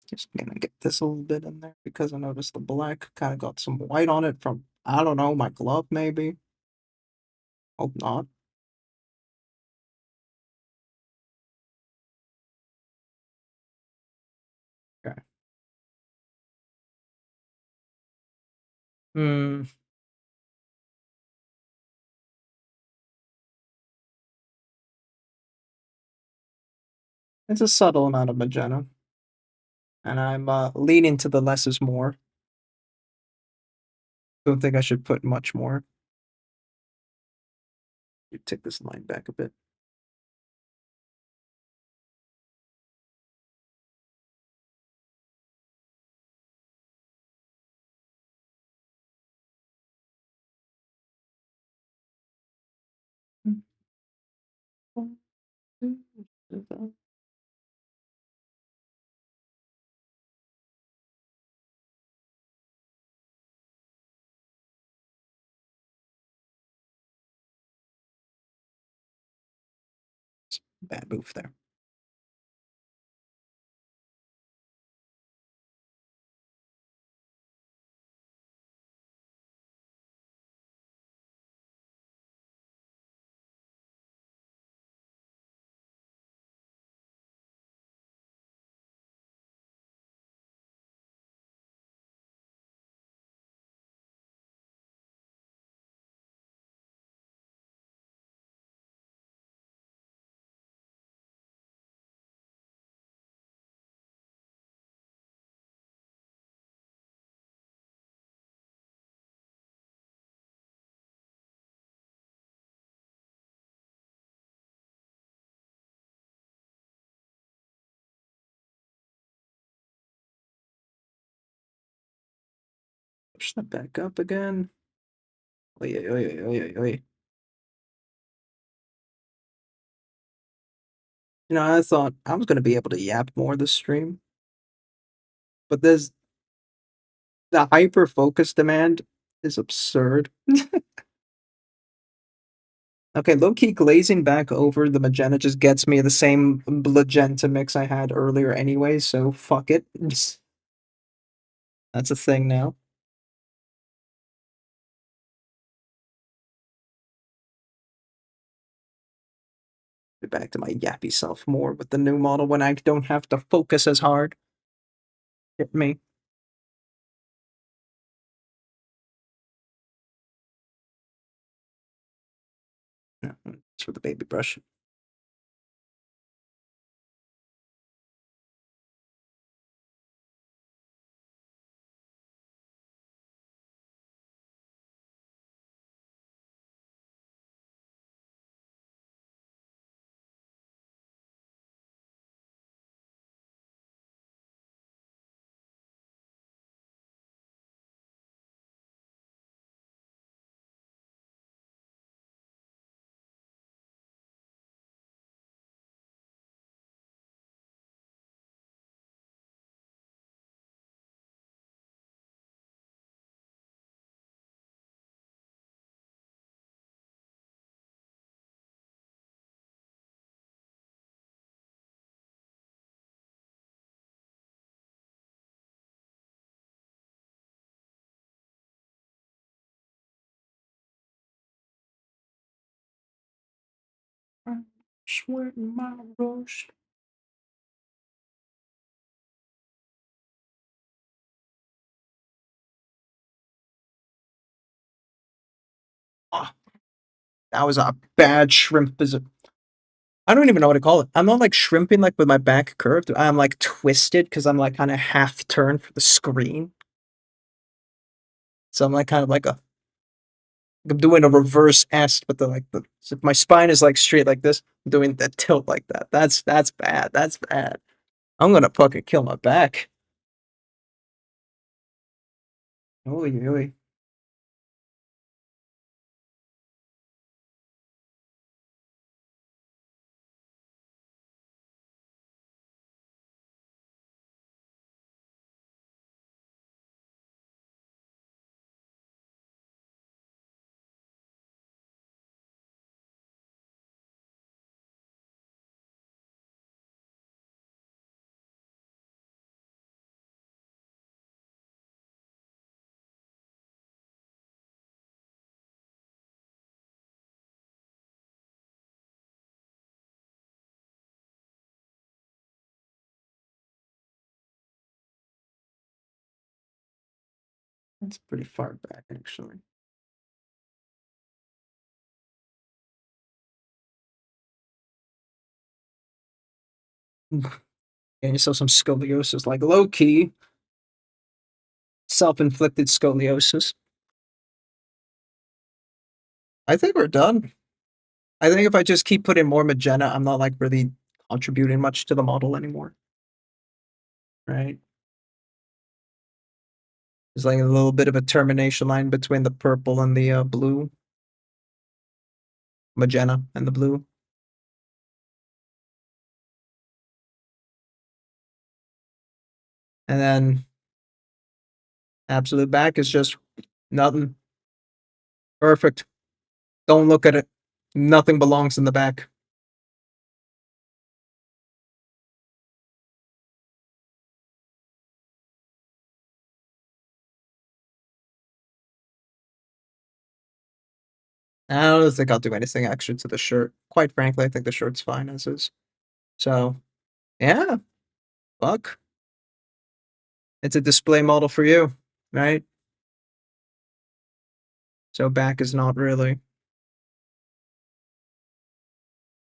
[SPEAKER 2] Just gonna get this a little bit in there because I noticed the black kind of got some white on it from, I don't know, my glove maybe. Hope not. Okay. Hmm. It's a subtle amount of magenta, and I'm leaning to the less is more. Don't think I should put much more. You take this line back a bit. Bad move there. Push that back up again. Oy, oy, oy, oy, oy, oy. You know, I thought I was gonna be able to yap more this stream, but there's the hyper focus demand is absurd. Okay, low key glazing back over the magenta just gets me the same magenta mix I had earlier anyway, so fuck it. That's a thing now. Get back to my yappy self more with the new model when I don't have to focus as hard. Hit me. No, it's for the baby brush. I'm sweating my roast. Ah, that was a bad shrimp. I don't even know what to call it. I'm not like shrimping like with my back curved. I'm like twisted because I'm like kind of half turned for the screen. So I'm like kind of like I'm doing a reverse S, but the like the so my spine is like straight like this. I'm doing the tilt like that. That's bad. That's bad. I'm gonna fucking kill my back. Oy, oy. That's pretty far back, actually. And you saw some scoliosis, like low key, self inflicted scoliosis. I think we're done. I think if I just keep putting more magenta, I'm not like really contributing much to the model anymore. Right? There's like a little bit of a termination line between the purple and the blue. Magenta and the blue. And then absolute back is just nothing. Perfect. Don't look at it. Nothing belongs in the back. I don't think I'll do anything extra to the shirt. Quite frankly, I think the shirt's fine as is. So, yeah, fuck. It's a display model for you, right? So back is not really. If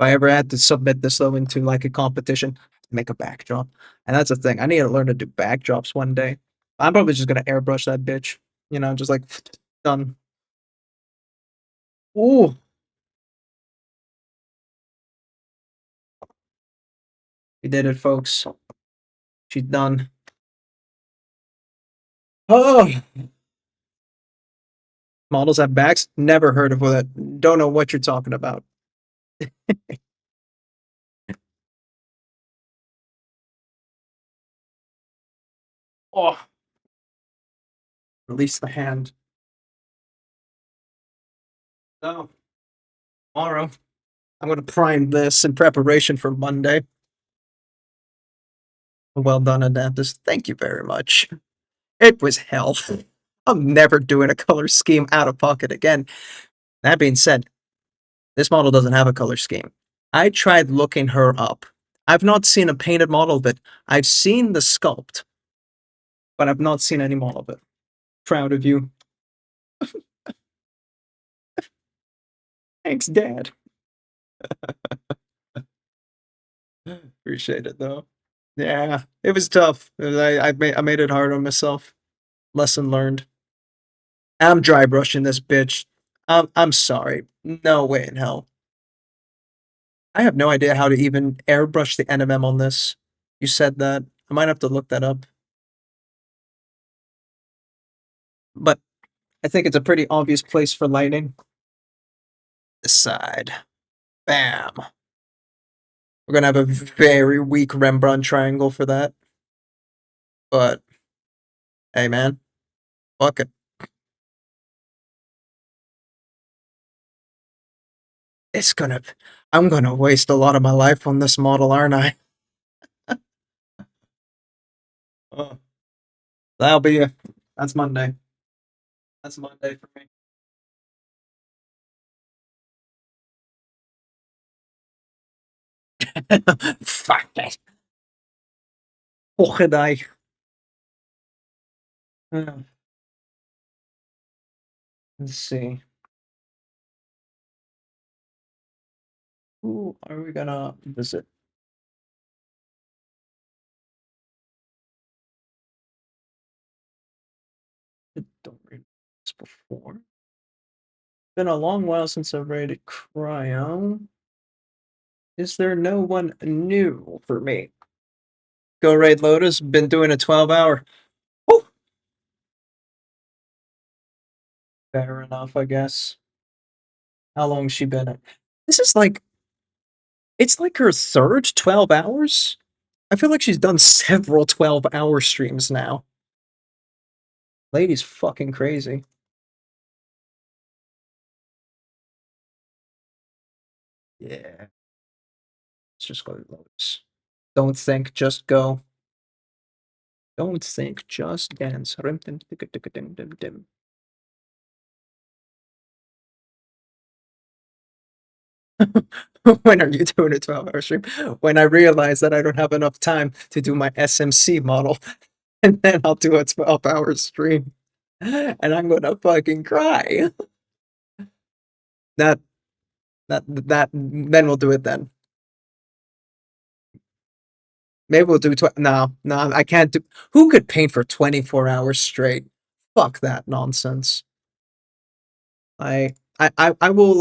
[SPEAKER 2] I ever had to submit this though into like a competition, make a backdrop. And that's the thing. I need to learn to do backdrops one day. I'm probably just gonna airbrush that bitch. You know, just like done. Ooh, we did it, folks. She's done. Oh, models have backs. Never heard of it. Don't know what you're talking about. Oh, release the hand. So tomorrow, I'm gonna prime this in preparation for Monday. Well done, Adaptus. Thank you very much. It was hell. I'm never doing a color scheme out of pocket again. That being said, this model doesn't have a color scheme. I tried looking her up. I've not seen a painted model of it. I've seen the sculpt, but I've not seen any model of it. Proud of you. Thanks, Dad. Appreciate it though. Yeah, it was tough. I made it hard on myself. Lesson learned. I'm dry brushing this bitch. I'm sorry. No way in hell. I have no idea how to even airbrush the NMM on this. You said that. I might have to look that up. But I think it's a pretty obvious place for lighting. This side. Bam. We're gonna have a very weak Rembrandt triangle for that. But hey man, fuck it. It's gonna I'm gonna waste a lot of my life on this model, aren't I? Oh, that'll be it. That's Monday. That's Monday for me. Fuck it. Fuck I. Let's see. Who are we gonna visit? I don't read this before. Been a long while since I've rated Cryo. Is there no one new for me? Go raid Lotus. Been doing a 12-hour. Oh, fair enough, I guess. How long's she been at? This is like it's like her third 12 hours. I feel like she's done several 12-hour streams now. Lady's fucking crazy. Yeah. Let's just go to Lotus. Don't think, just go. Don't think, just dance. Rim dim ticka ticka dim dim dim. When are you doing a 12-hour stream? When I realize that I don't have enough time to do my SMC model, and then I'll do a 12-hour stream. and I'm gonna fucking cry. That then we'll do it then. Maybe we'll do no, I can't do. Who could paint for 24 hours straight? Fuck that nonsense. I will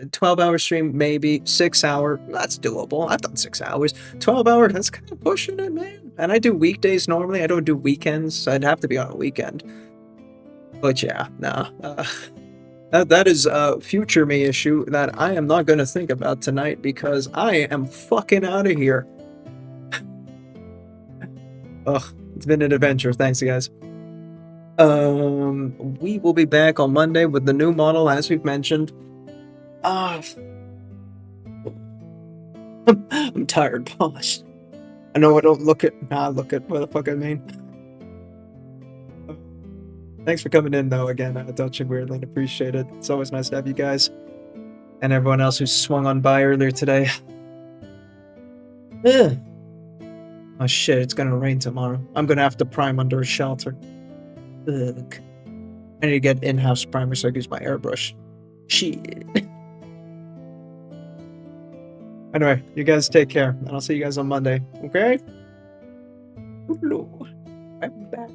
[SPEAKER 2] 12-hour stream, maybe 6 hour. That's doable. I've done 6 hours. 12 hour, that's kind of pushing it, man. And I do weekdays normally. I don't do weekends. So I'd have to be on a weekend. But yeah, nah. That is a future me issue that I am not going to think about tonight because I am fucking out of here. Ugh, it's been an adventure. Thanks, guys. We will be back on Monday with the new model, as we've mentioned. I'm tired, boss. I know I don't look at. Nah, look at what the fuck I mean. Thanks for coming in, though. Again, touching weirdly, appreciate it. It's always nice to have you guys and everyone else who swung on by earlier today. Ugh. Oh shit! It's gonna rain tomorrow. I'm gonna have to prime under a shelter. Ugh. I need to get in-house primer so I can use my airbrush. Shit. Anyway, you guys take care, and I'll see you guys on Monday. Okay? I'm back.